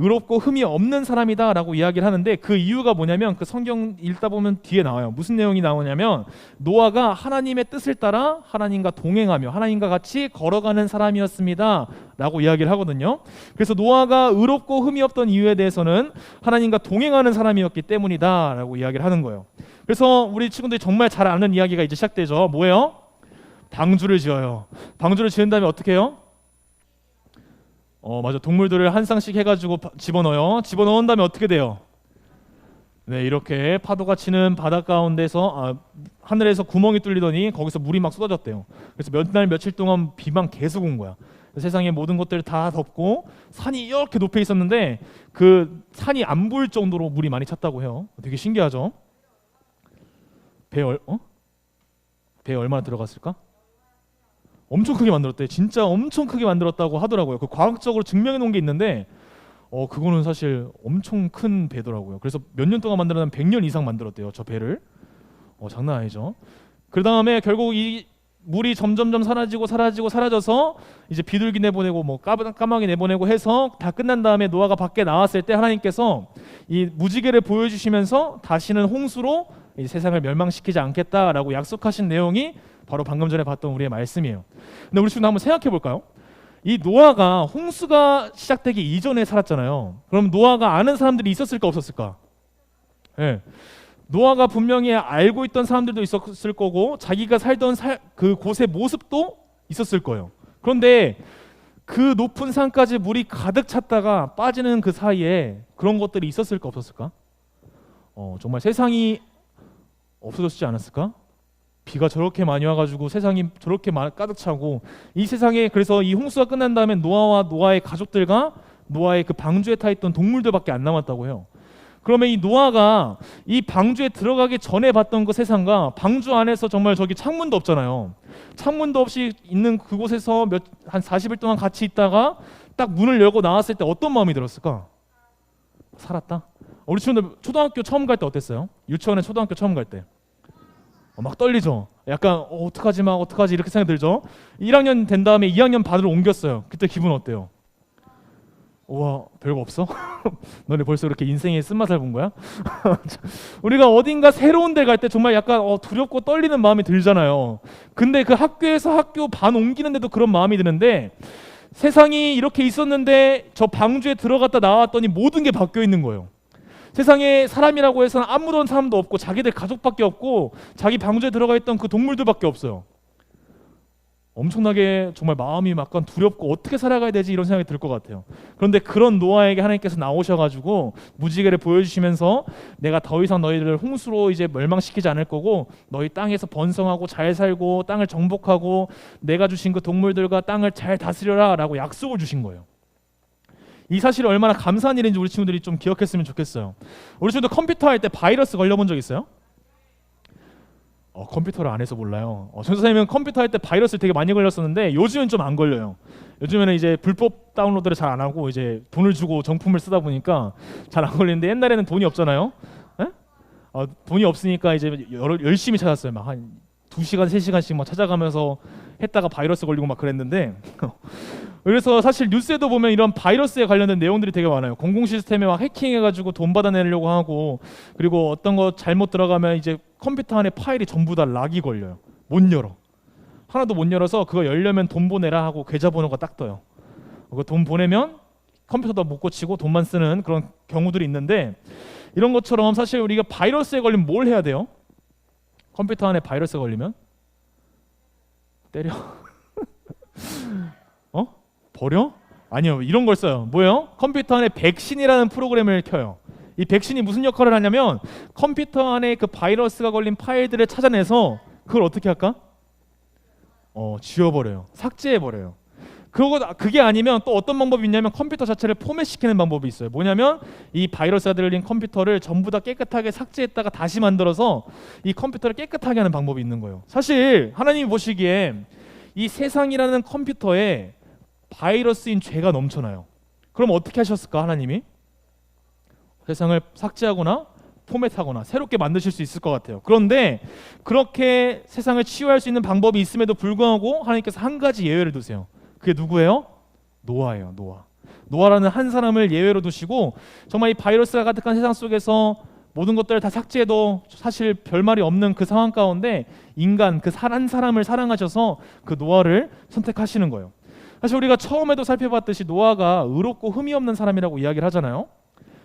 의롭고 흠이 없는 사람이다 라고 이야기를 하는데, 그 이유가 뭐냐면 그 성경 읽다 보면 뒤에 나와요. 무슨 내용이 나오냐면 노아가 하나님의 뜻을 따라 하나님과 동행하며 하나님과 같이 걸어가는 사람이었습니다 라고 이야기를 하거든요. 그래서 노아가 의롭고 흠이 없던 이유에 대해서는 하나님과 동행하는 사람이었기 때문이다 라고 이야기를 하는 거예요. 그래서 우리 친구들이 정말 잘 아는 이야기가 이제 시작되죠. 뭐예요? 방주를 지어요. 방주를 지은 다음에 어떻게 해요? 맞아. 동물들을 한 쌍씩 해가지고 집어넣어요. 집어넣은 다음에 어떻게 돼요? 네, 이렇게 파도가 치는 바다 가운데서 하늘에서 구멍이 뚫리더니 거기서 물이 막 쏟아졌대요. 그래서 몇 날 며칠 동안 비만 계속 온 거야. 세상의 모든 것들을 다 덮고 산이 이렇게 높이 있었는데 그 산이 안 보일 정도로 물이 많이 찼다고 해요. 되게 신기하죠? 배에 얼마나 들어갔을까? 엄청 크게 만들었대. 진짜 엄청 크게 만들었다고 하더라고요. 그 과학적으로 증명해 놓은 게 있는데 그거는 사실 엄청 큰 배더라고요. 그래서 몇 년 동안 만들었다면 100년 이상 만들었대요, 저 배를. 장난 아니죠. 그 다음에 결국 이 물이 점점점 사라져서 이제 비둘기 내보내고 뭐 까마귀 내보내고 해서 다 끝난 다음에 노아가 밖에 나왔을 때 하나님께서 이 무지개를 보여주시면서 다시는 홍수로 이 세상을 멸망시키지 않겠다라고 약속하신 내용이 바로 방금 전에 봤던 우리의 말씀이에요. 근데 우리 지금 한번 생각해 볼까요? 이 노아가 홍수가 시작되기 이전에 살았잖아요. 그럼 노아가 아는 사람들이 있었을까 없었을까? 네. 노아가 분명히 알고 있던 사람들도 있었을 거고 자기가 살던 그 곳의 모습도 있었을 거예요. 그런데 그 높은 산까지 물이 가득 찼다가 빠지는 그 사이에 그런 것들이 있었을까 없었을까? 정말 세상이 없어졌지 않았을까? 비가 저렇게 많이 와가지고 세상이 저렇게 가득 차고 이 세상에, 그래서 이 홍수가 끝난 다음에 노아와 노아의 가족들과 노아의 그 방주에 타 있던 동물들밖에 안 남았다고 해요. 그러면 이 노아가 이 방주에 들어가기 전에 봤던 그 세상과 방주 안에서 정말 저기 창문도 없잖아요. 창문도 없이 있는 그곳에서 한 40일 동안 같이 있다가 딱 문을 열고 나왔을 때 어떤 마음이 들었을까? 살았다? 우리 친구들 초등학교 처음 갈 때 어땠어요? 유치원에 초등학교 처음 갈 때 막 떨리죠? 약간 어떡하지 막 어떡하지 이렇게 생각이 들죠? 1학년 된 다음에 2학년 반으로 옮겼어요. 그때 기분 어때요? 우와 별거 없어? 너네 벌써 그렇게 인생의 쓴맛을 본 거야? 우리가 어딘가 새로운 데 갈 때 정말 약간 두렵고 떨리는 마음이 들잖아요. 근데 그 학교에서 학교 반 옮기는데도 그런 마음이 드는데 세상이 이렇게 있었는데 저 방주에 들어갔다 나왔더니 모든 게 바뀌어 있는 거예요. 세상에 사람이라고 해서는 아무런 사람도 없고 자기들 가족밖에 없고 자기 방주에 들어가 있던 그 동물들밖에 없어요. 엄청나게 정말 마음이 약간 두렵고 어떻게 살아가야 되지 이런 생각이 들 것 같아요. 그런데 그런 노아에게 하나님께서 나오셔가지고 무지개를 보여주시면서 내가 더 이상 너희들을 홍수로 이제 멸망시키지 않을 거고 너희 땅에서 번성하고 잘 살고 땅을 정복하고 내가 주신 그 동물들과 땅을 잘 다스려라 라고 약속을 주신 거예요. 이 사실이 얼마나 감사한 일인지 우리 친구들이 좀 기억했으면 좋겠어요. 우리 친구들 컴퓨터 할 때 바이러스 걸려본 적 있어요? 컴퓨터를 안 해서 몰라요. 선생님은 컴퓨터 할 때 바이러스 되게 많이 걸렸었는데 요즘은 좀 안 걸려요. 요즘에는 이제 불법 다운로드를 잘 안 하고 이제 돈을 주고 정품을 쓰다 보니까 잘 안 걸리는데 옛날에는 돈이 없잖아요. 돈이 없으니까 이제 열심히 찾았어요. 막 한 2시간, 3시간씩 막 찾아가면서 했다가 바이러스 걸리고 막 그랬는데 그래서 사실 뉴스에도 보면 이런 바이러스에 관련된 내용들이 되게 많아요. 공공 시스템에 막 해킹해가지고 돈 받아내려고 하고 그리고 어떤 거 잘못 들어가면 이제 컴퓨터 안에 파일이 전부 다 락이 걸려요. 못 열어. 하나도 못 열어서 그거 열려면 돈 보내라 하고 계좌번호가 딱 떠요. 그 돈 보내면 컴퓨터도 못 고치고 돈만 쓰는 그런 경우들이 있는데 이런 것처럼 사실 우리가 바이러스에 걸리면 뭘 해야 돼요? 컴퓨터 안에 바이러스가 걸리면 때려. 버려? 아니요. 이런 걸 써요. 뭐예요? 컴퓨터 안에 백신이라는 프로그램을 켜요. 이 백신이 무슨 역할을 하냐면 컴퓨터 안에 그 바이러스가 걸린 파일들을 찾아내서 그걸 어떻게 할까? 지워버려요. 삭제해버려요. 그게 아니면 또 어떤 방법이 있냐면 컴퓨터 자체를 포맷시키는 방법이 있어요. 뭐냐면 이 바이러스가 들린 컴퓨터를 전부 다 깨끗하게 삭제했다가 다시 만들어서 이 컴퓨터를 깨끗하게 하는 방법이 있는 거예요. 사실 하나님이 보시기에 이 세상이라는 컴퓨터에 바이러스인 죄가 넘쳐나요. 그럼 어떻게 하셨을까 하나님이? 세상을 삭제하거나 포맷하거나 새롭게 만드실 수 있을 것 같아요. 그런데 그렇게 세상을 치유할 수 있는 방법이 있음에도 불구하고 하나님께서 한 가지 예외를 두세요. 그게 누구예요? 노아예요. 노아라는 한 사람을 예외로 두시고 정말 이 바이러스가 가득한 세상 속에서 모든 것들을 다 삭제해도 사실 별말이 없는 그 상황 가운데 인간 그 한 사람을 사랑하셔서 그 노아를 선택하시는 거예요. 사실 우리가 처음에도 살펴봤듯이 노아가 의롭고 흠이 없는 사람이라고 이야기를 하잖아요.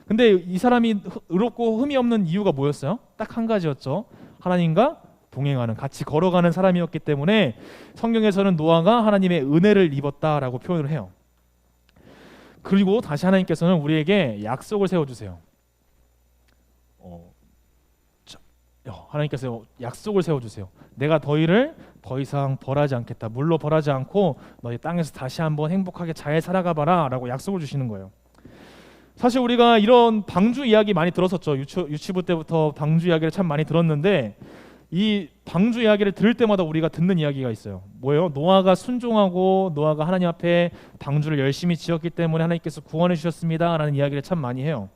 근데 이 사람이 의롭고 흠이 없는 이유가 뭐였어요? 딱 한 가지였죠. 하나님과 동행하는, 같이 걸어가는 사람이었기 때문에 성경에서는 노아가 하나님의 은혜를 입었다라고 표현을 해요. 그리고 다시 하나님께서는 우리에게 약속을 세워주세요. 하나님께서 약속을 세워주세요. 내가 너희를 더 이상 벌하지 않겠다. 물로 벌하지 않고 너희 땅에서 다시 한번 행복하게 잘 살아가봐라 라고 약속을 주시는 거예요. 사실 우리가 이런 방주 이야기 많이 들었었죠. 유치부 때부터 방주 이야기를 참 많이 들었는데 이 방주 이야기를 들을 때마다 우리가 듣는 이야기가 있어요. 뭐예요? 노아가 순종하고 노아가 하나님 앞에 방주를 열심히 지었기 때문에 하나님께서 구원해 주셨습니다 라는 이야기를 참 많이 해요.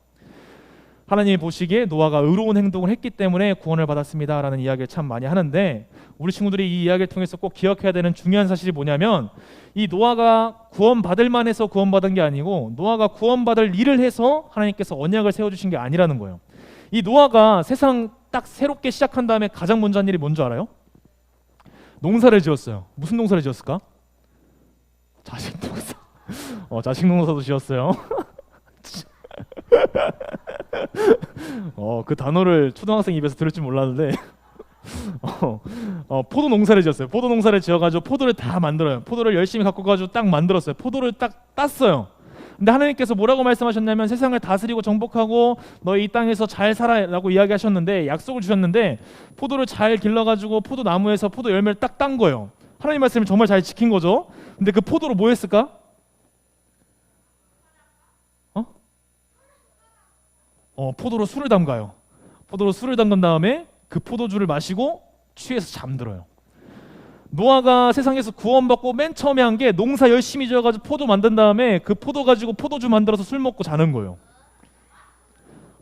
하나님이 보시기에 노아가 의로운 행동을 했기 때문에 구원을 받았습니다 라는 이야기를 참 많이 하는데 우리 친구들이 이 이야기를 통해서 꼭 기억해야 되는 중요한 사실이 뭐냐면 이 노아가 구원받을 만해서 구원받은 게 아니고 노아가 구원받을 일을 해서 하나님께서 언약을 세워주신 게 아니라는 거예요. 이 노아가 세상 딱 새롭게 시작한 다음에 가장 먼저 한 일이 뭔지 알아요? 농사를 지었어요. 무슨 농사를 지었을까? 자식 농사. 자식 농사도 지었어요. 그 단어를 초등학생 입에서 들을 줄 몰랐는데 포도 농사를 지었어요. 포도 농사를 지어가지고 포도를 다 만들어요. 포도를 열심히 갖고 가지고 딱 만들었어요. 포도를 딱 땄어요. 근데 하나님께서 뭐라고 말씀하셨냐면 세상을 다스리고 정복하고 너희 이 땅에서 잘 살아라고 이야기하셨는데 약속을 주셨는데 포도를 잘 길러가지고 포도나무에서 포도 열매를 딱 딴 거예요. 하나님 말씀을 정말 잘 지킨 거죠. 근데 그 포도로 뭐 했을까? 포도로 술을 담가요. 포도로 술을 담근 다음에 그 포도주를 마시고 취해서 잠들어요. 노아가 세상에서 구원받고 맨 처음에 한 게 농사 열심히 지어가지고 포도 만든 다음에 그 포도 가지고 포도주 만들어서 술 먹고 자는 거예요.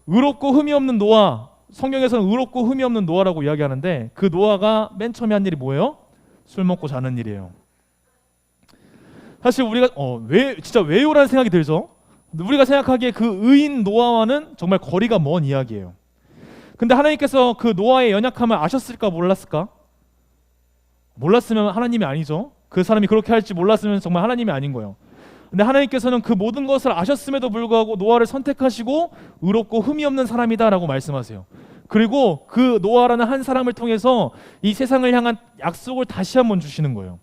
의롭고 흠이 없는 노아, 성경에서는 의롭고 흠이 없는 노아라고 이야기하는데 그 노아가 맨 처음에 한 일이 뭐예요? 술 먹고 자는 일이에요. 사실 우리가 진짜 왜요라는 생각이 들죠. 우리가 생각하기에 그 의인 노아와는 정말 거리가 먼 이야기예요. 근데 하나님께서 그 노아의 연약함을 아셨을까 몰랐을까? 몰랐으면 하나님이 아니죠. 그 사람이 그렇게 할지 몰랐으면 정말 하나님이 아닌 거예요. 근데 하나님께서는 그 모든 것을 아셨음에도 불구하고 노아를 선택하시고 의롭고 흠이 없는 사람이다라고 말씀하세요. 그리고 그 노아라는 한 사람을 통해서 이 세상을 향한 약속을 다시 한번 주시는 거예요.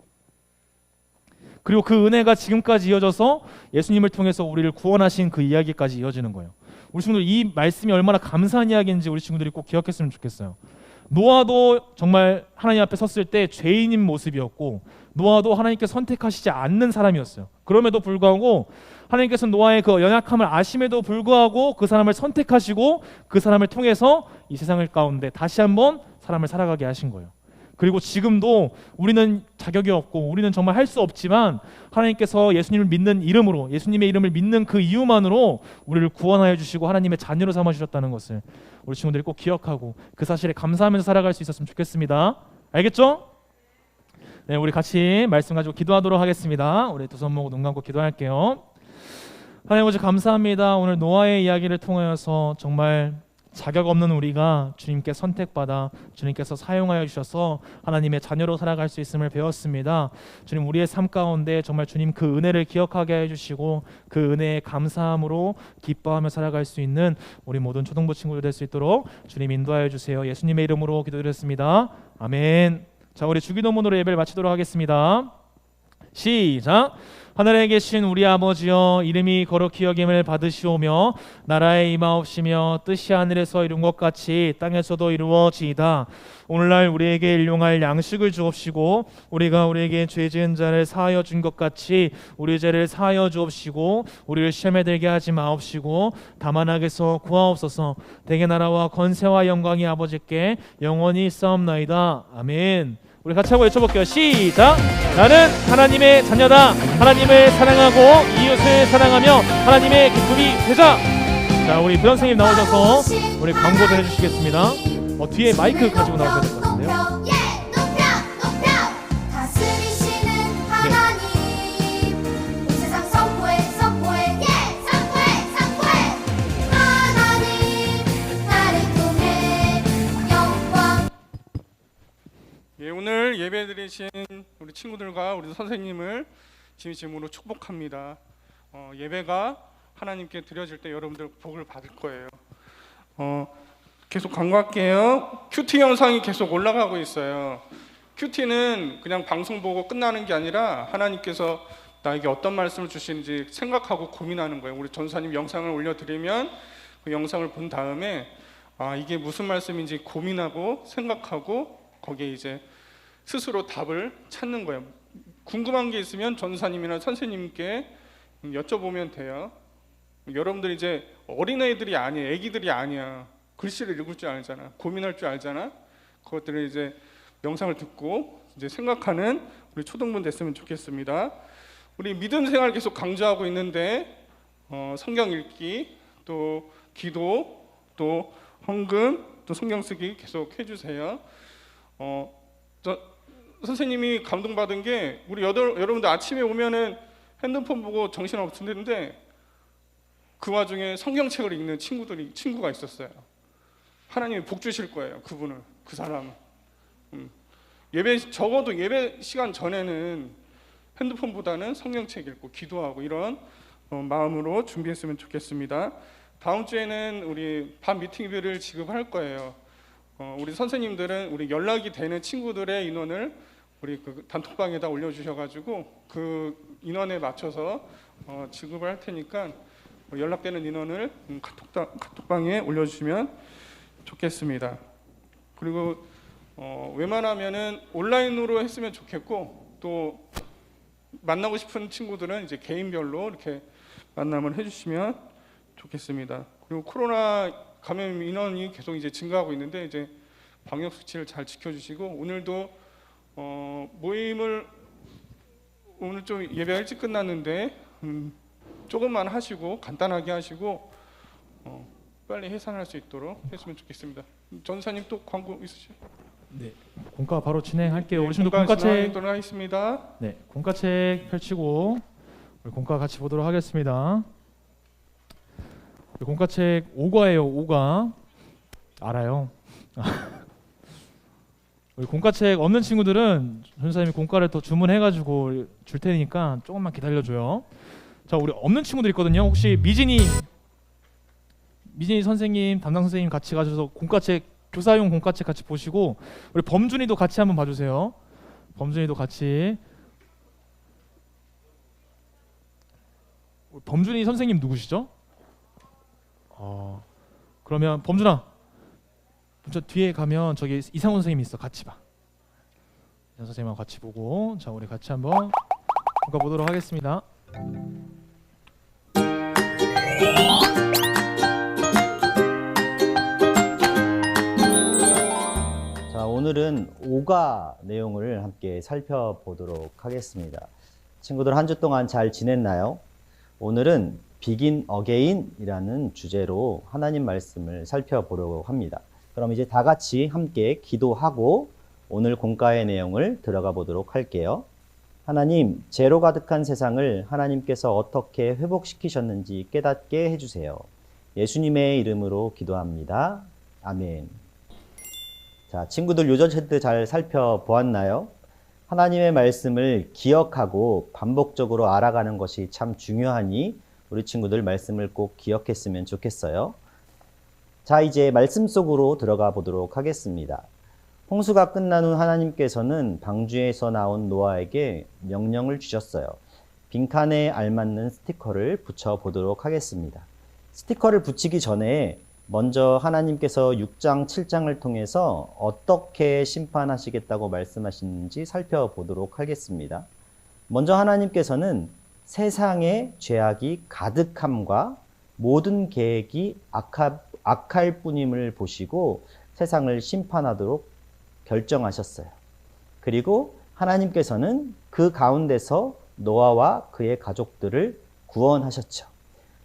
그리고 그 은혜가 지금까지 이어져서 예수님을 통해서 우리를 구원하신 그 이야기까지 이어지는 거예요. 우리 친구들 이 말씀이 얼마나 감사한 이야기인지 우리 친구들이 꼭 기억했으면 좋겠어요. 노아도 정말 하나님 앞에 섰을 때 죄인인 모습이었고 노아도 하나님께 선택하시지 않는 사람이었어요. 그럼에도 불구하고 하나님께서 노아의 그 연약함을 아심에도 불구하고 그 사람을 선택하시고 그 사람을 통해서 이 세상을 가운데 다시 한번 사람을 살아가게 하신 거예요. 그리고 지금도 우리는 자격이 없고 우리는 정말 할 수 없지만 하나님께서 예수님을 믿는 이름으로 예수님의 이름을 믿는 그 이유만으로 우리를 구원하여 주시고 하나님의 자녀로 삼아 주셨다는 것을 우리 친구들이 꼭 기억하고 그 사실에 감사하면서 살아갈 수 있었으면 좋겠습니다. 알겠죠? 네, 우리 같이 말씀 가지고 기도하도록 하겠습니다. 우리 두 손 모으고 눈 감고 기도할게요. 하나님 아버지 감사합니다. 오늘 노아의 이야기를 통하여서 정말 자격 없는 우리가 주님께 선택받아 주님께서 사용하여 주셔서 하나님의 자녀로 살아갈 수 있음을 배웠습니다. 주님 우리의 삶 가운데 정말 주님 그 은혜를 기억하게 해주시고 그 은혜에 감사함으로 기뻐하며 살아갈 수 있는 우리 모든 초등부 친구들 될 수 있도록 주님 인도하여 주세요. 예수님의 이름으로 기도드렸습니다. 아멘. 자, 우리 주기도문으로 예배를 마치도록 하겠습니다. 시작. 하늘에 계신 우리 아버지여, 이름이 거룩히 여김을 받으시오며 나라의 임하옵시며 뜻이 하늘에서 이룬 것 같이 땅에서도 이루어지이다. 오늘날 우리에게 일용할 양식을 주옵시고 우리가 우리에게 죄 지은 자를 사하여 준 것 같이 우리 죄를 사하여 주옵시고 우리를 시험에 들게 하지 마옵시고 다만 악에서 구하옵소서. 대개 나라와 권세와 영광이 아버지께 영원히 있사옵나이다. 아멘. 우리 같이 한번 외쳐볼게요. 시작. 나는 하나님의 자녀다. 하나님을 사랑하고 이웃을 사랑하며 하나님의 기쁨이 되자. 자, 우리 부장 선생님 나오셔서 우리 광고 좀 해주시겠습니다. 뒤에 마이크 가지고 나오셔야 될 것 같은데요. 다스리시는 하나님, 온 세상 선포해 선포해 하나님 나를 통해 영광. 예, 오늘 예배 드리신 우리 친구들과 우리 선생님을 진심으로 축복합니다. 예배가 하나님께 드려질 때 여러분들 복을 받을 거예요. 계속 광고할게요. 큐티 영상이 계속 올라가고 있어요. 큐티는 그냥 방송 보고 끝나는 게 아니라 하나님께서 나에게 어떤 말씀을 주시는지 생각하고 고민하는 거예요. 우리 전사님 영상을 올려드리면 그 영상을 본 다음에 이게 무슨 말씀인지 고민하고 생각하고 거기에 이제 스스로 답을 찾는 거예요. 궁금한 게 있으면 전사님이나 선생님께 여쭤보면 돼요. 여러분들이 이제 어린애들이 아니야, 애기들이 아니야. 글씨를 읽을 줄 알잖아, 고민할 줄 알잖아. 그것들을 이제 영상을 듣고 이제 생각하는 우리 초등부 됐으면 좋겠습니다. 우리 믿음 생활 계속 강조하고 있는데 성경 읽기, 또 기도, 또 헌금, 또 성경 쓰기 계속 해주세요. 선생님이 감동받은 게 우리 여러분들 아침에 오면은 핸드폰 보고 정신 없는데 그 와중에 성경책을 읽는 친구가 있었어요. 하나님이 복 주실 거예요. 그분을, 그 사람은. 적어도 예배 시간 전에는 핸드폰보다는 성경책 읽고 기도하고 이런 마음으로 준비했으면 좋겠습니다. 다음 주에는 우리 밤 미팅비를 지급할 거예요. 우리 선생님들은 우리 연락이 되는 친구들의 인원을 우리 그 단톡방에다 올려주셔가지고 그 인원에 맞춰서 지급을 할 테니까 연락되는 인원을 카톡방에 올려주시면 좋겠습니다. 그리고 웬만하면은 온라인으로 했으면 좋겠고 또 만나고 싶은 친구들은 이제 개인별로 이렇게 만남을 해주시면 좋겠습니다. 그리고 코로나 감염 인원이 계속 이제 증가하고 있는데 이제 방역 수칙을 잘 지켜주시고 오늘도 모임을 오늘 좀 예배가 일찍 끝났는데 조금만 하시고 간단하게 하시고 빨리 해산할 수 있도록 했으면 좋겠습니다. 전사님 또 광고 있으시죠? 네. 공과 바로 진행할게요. 네, 우리 친구들 공과 공과책 진행하도록 하겠습니다. 네, 공과책 펼치고 우리 공과 같이 보도록 하겠습니다. 우리 공과책 5과예요. 5과 알아요. 우리 공과책 없는 친구들은 전사님이 공과를 더 주문해가지고 줄 테니까 조금만 기다려줘요. 자, 우리 없는 친구들 있거든요. 혹시 미진이 선생님, 담당 선생님 같이 가셔서 공과책 교사용 공과책 같이 보시고 우리 범준이도 같이 한번 봐주세요. 범준이도 같이. 범준이 선생님 누구시죠? 그러면 범준아, 저 뒤에 가면 저기 이상훈 선생님이 있어. 같이 봐. 이상훈 선생님하고 같이 보고, 자 우리 같이 한번 공과 보도록 하겠습니다. 자, 오늘은 5가 내용을 함께 살펴보도록 하겠습니다. 친구들 한 주 동안 잘 지냈나요? 오늘은 Begin Again이라는 주제로 하나님 말씀을 살펴보려고 합니다. 그럼 이제 다 같이 함께 기도하고 오늘 공과의 내용을 들어가 보도록 할게요. 하나님, 죄로 가득한 세상을 하나님께서 어떻게 회복시키셨는지 깨닫게 해주세요. 예수님의 이름으로 기도합니다. 아멘. 자, 친구들 요전 챕터 잘 살펴보았나요? 하나님의 말씀을 기억하고 반복적으로 알아가는 것이 참 중요하니 우리 친구들 말씀을 꼭 기억했으면 좋겠어요. 자, 이제 말씀 속으로 들어가 보도록 하겠습니다. 홍수가 끝난 후 하나님께서는 방주에서 나온 노아에게 명령을 주셨어요. 빈칸에 알맞는 스티커를 붙여 보도록 하겠습니다. 스티커를 붙이기 전에 먼저 하나님께서 6장, 7장을 통해서 어떻게 심판하시겠다고 말씀하시는지 살펴보도록 하겠습니다. 먼저 하나님께서는 세상의 죄악이 가득함과 모든 계획이 악할 뿐임을 보시고 세상을 심판하도록 결정하셨어요. 그리고 하나님께서는 그 가운데서 노아와 그의 가족들을 구원하셨죠.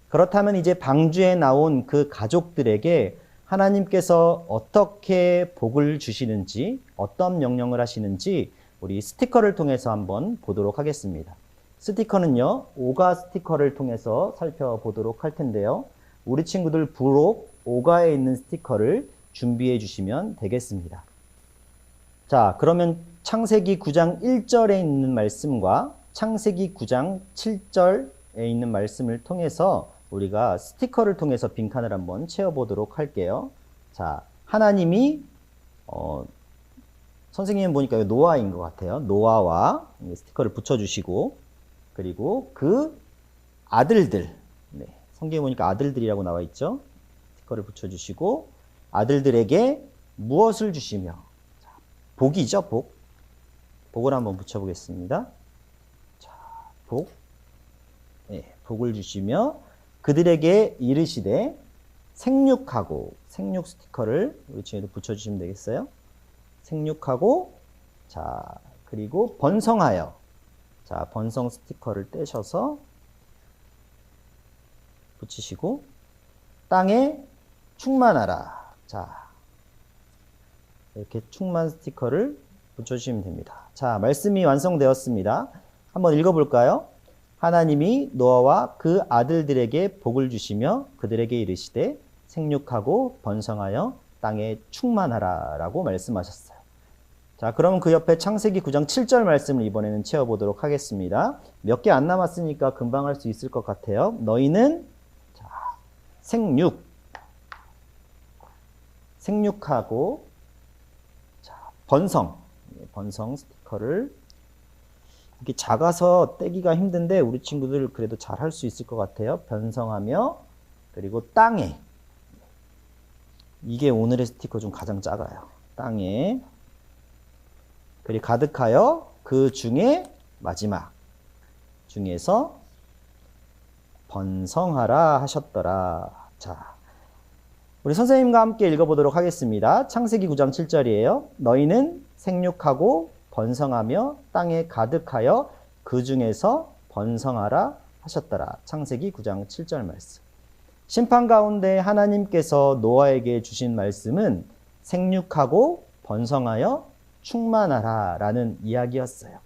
그렇다면 이제 방주에 나온 그 가족들에게 하나님께서 어떻게 복을 주시는지, 어떤 명령을 하시는지 우리 스티커를 통해서 한번 보도록 하겠습니다. 스티커는요, 5가 스티커를 통해서 살펴보도록 할 텐데요. 우리 친구들 부록 5가에 있는 스티커를 준비해 주시면 되겠습니다. 자, 그러면 창세기 9장 1절에 있는 말씀과 창세기 9장 7절에 있는 말씀을 통해서 우리가 스티커를 통해서 빈칸을 한번 채워보도록 할게요. 자, 하나님이 선생님 보니까 노아인 것 같아요. 노아와 스티커를 붙여주시고, 그리고 그 아들들, 네, 성경에 보니까 아들들이라고 나와 있죠. 스티커를 붙여주시고 아들들에게 무엇을 주시며, 자, 복이죠. 복을 한번 붙여보겠습니다. 자, 네, 복을 주시며 그들에게 이르시되 생육하고, 생육 스티커를 우리 친구들 붙여주시면 되겠어요. 생육하고, 자, 그리고 번성하여, 자, 번성 스티커를 떼셔서 붙이시고 땅에 충만하라. 자, 이렇게 충만 스티커를 붙여주시면 됩니다. 자, 말씀이 완성되었습니다. 한번 읽어볼까요? 하나님이 노아와 그 아들들에게 복을 주시며 그들에게 이르시되 생육하고 번성하여 땅에 충만하라 라고 말씀하셨어요. 자, 그럼 그 옆에 창세기 9장 7절 말씀을 이번에는 채워보도록 하겠습니다. 몇 개 안 남았으니까 금방 할 수 있을 것 같아요. 너희는, 자, 생육하고, 자, 번성 스티커를, 이게 작아서 떼기가 힘든데 우리 친구들 그래도 잘 할 수 있을 것 같아요. 번성하며, 그리고 땅에, 이게 오늘의 스티커 중 가장 작아요. 땅에, 그리고 가득하여 그 중에 마지막 중에서 번성하라 하셨더라. 자, 우리 선생님과 함께 읽어보도록 하겠습니다. 창세기 9장 7절이에요. 너희는 생육하고 번성하며 땅에 가득하여 그 중에서 번성하라 하셨더라. 창세기 9장 7절 말씀. 심판 가운데 하나님께서 노아에게 주신 말씀은 생육하고 번성하여 충만하라 라는 이야기였어요.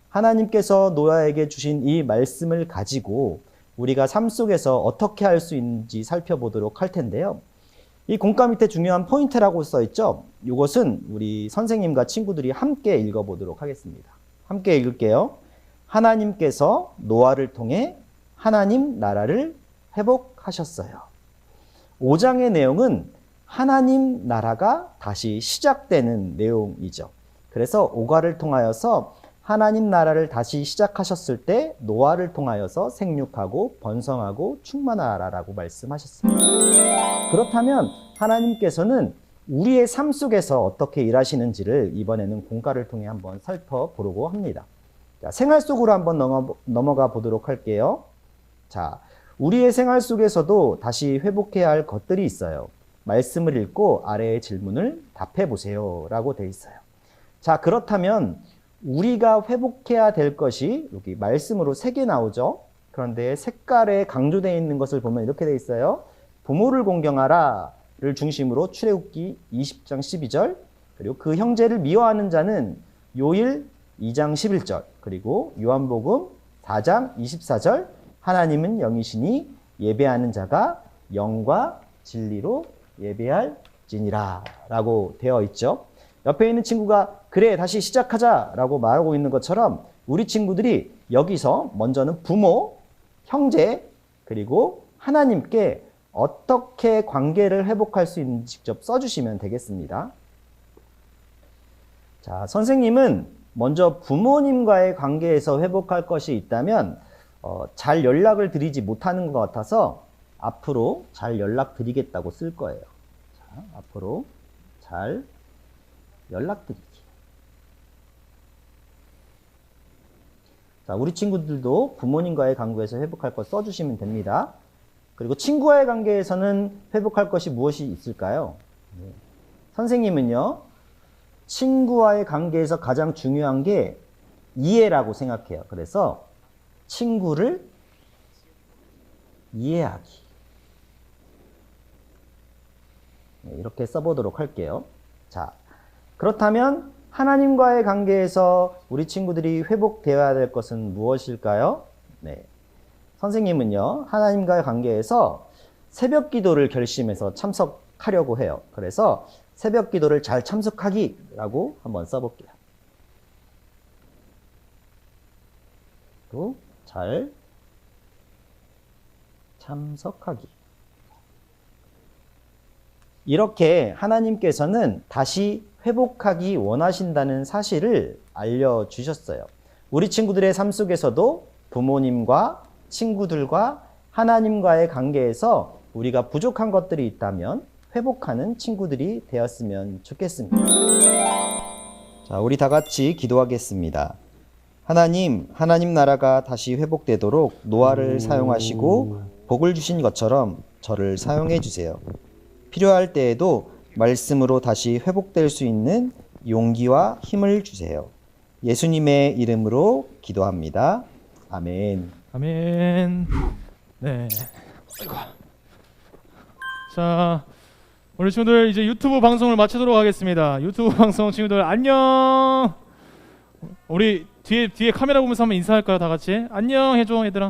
하나님께서 노아에게 주신 이 말씀을 가지고 우리가 삶 속에서 어떻게 할 수 있는지 살펴보도록 할 텐데요. 이 공과 밑에 중요한 포인트라고 써 있죠. 이것은 우리 선생님과 친구들이 함께 읽어보도록 하겠습니다. 함께 읽을게요. 하나님께서 노아를 통해 하나님 나라를 회복하셨어요. 5장의 내용은 하나님 나라가 다시 시작되는 내용이죠. 그래서 5가를 통하여서 하나님 나라를 다시 시작하셨을 때 노아를 통하여서 생육하고 번성하고 충만하라라고 말씀하셨습니다. 그렇다면 하나님께서는 우리의 삶 속에서 어떻게 일하시는지를 이번에는 공과를 통해 한번 살펴보려고 합니다. 자, 생활 속으로 한번 넘어가 보도록 할게요. 자, 우리의 생활 속에서도 다시 회복해야 할 것들이 있어요. 말씀을 읽고 아래의 질문을 답해 보세요 라고 되어 있어요. 자, 그렇다면 우리가 회복해야 될 것이 여기 말씀으로 3개 나오죠. 그런데 색깔에 강조되어 있는 것을 보면 이렇게 되어 있어요. 부모를 공경하라를 중심으로 출애굽기 20장 12절, 그리고 그 형제를 미워하는 자는 요일 2장 11절, 그리고 요한복음 4장 24절, 하나님은 영이시니 예배하는 자가 영과 진리로 예배할지니라 라고 되어 있죠. 옆에 있는 친구가 그래 다시 시작하자 라고 말하고 있는 것처럼 우리 친구들이 여기서 먼저는 부모, 형제, 그리고 하나님께 어떻게 관계를 회복할 수 있는지 직접 써주시면 되겠습니다. 자, 선생님은 먼저 부모님과의 관계에서 회복할 것이 있다면 잘 연락을 드리지 못하는 것 같아서 앞으로 잘 연락드리겠다고 쓸 거예요. 자, 앞으로 잘 연락드리기. 자, 우리 친구들도 부모님과의 관계에서 회복할 것 써주시면 됩니다. 그리고 친구와의 관계에서는 회복할 것이 무엇이 있을까요? 네. 선생님은요, 친구와의 관계에서 가장 중요한 게 이해라고 생각해요. 그래서 친구를 이해하기. 네, 이렇게 써보도록 할게요. 자, 그렇다면 하나님과의 관계에서 우리 친구들이 회복되어야 될 것은 무엇일까요? 네. 선생님은요, 하나님과의 관계에서 새벽 기도를 결심해서 참석하려고 해요. 그래서 새벽 기도를 잘 참석하기라고 한번 써볼게요. 또 잘 참석하기. 이렇게 하나님께서는 다시 회복하기 원하신다는 사실을 알려주셨어요. 우리 친구들의 삶 속에서도 부모님과 친구들과 하나님과의 관계에서 우리가 부족한 것들이 있다면 회복하는 친구들이 되었으면 좋겠습니다. 자, 우리 다 같이 기도하겠습니다. 하나님 나라가 다시 회복되도록 노아를 사용하시고 복을 주신 것처럼 저를 사용해 주세요. 필요할 때에도 말씀으로 다시 회복될 수 있는 용기와 힘을 주세요. 예수님의 이름으로 기도합니다. 아멘. 아멘. 네. 아이고. 자, 우리 친구들 이제 유튜브 방송을 마치도록 하겠습니다. 유튜브 방송 친구들 안녕. 우리 뒤에 카메라 보면서 한번 인사할까요, 다 같이? 안녕 해줘, 얘들아.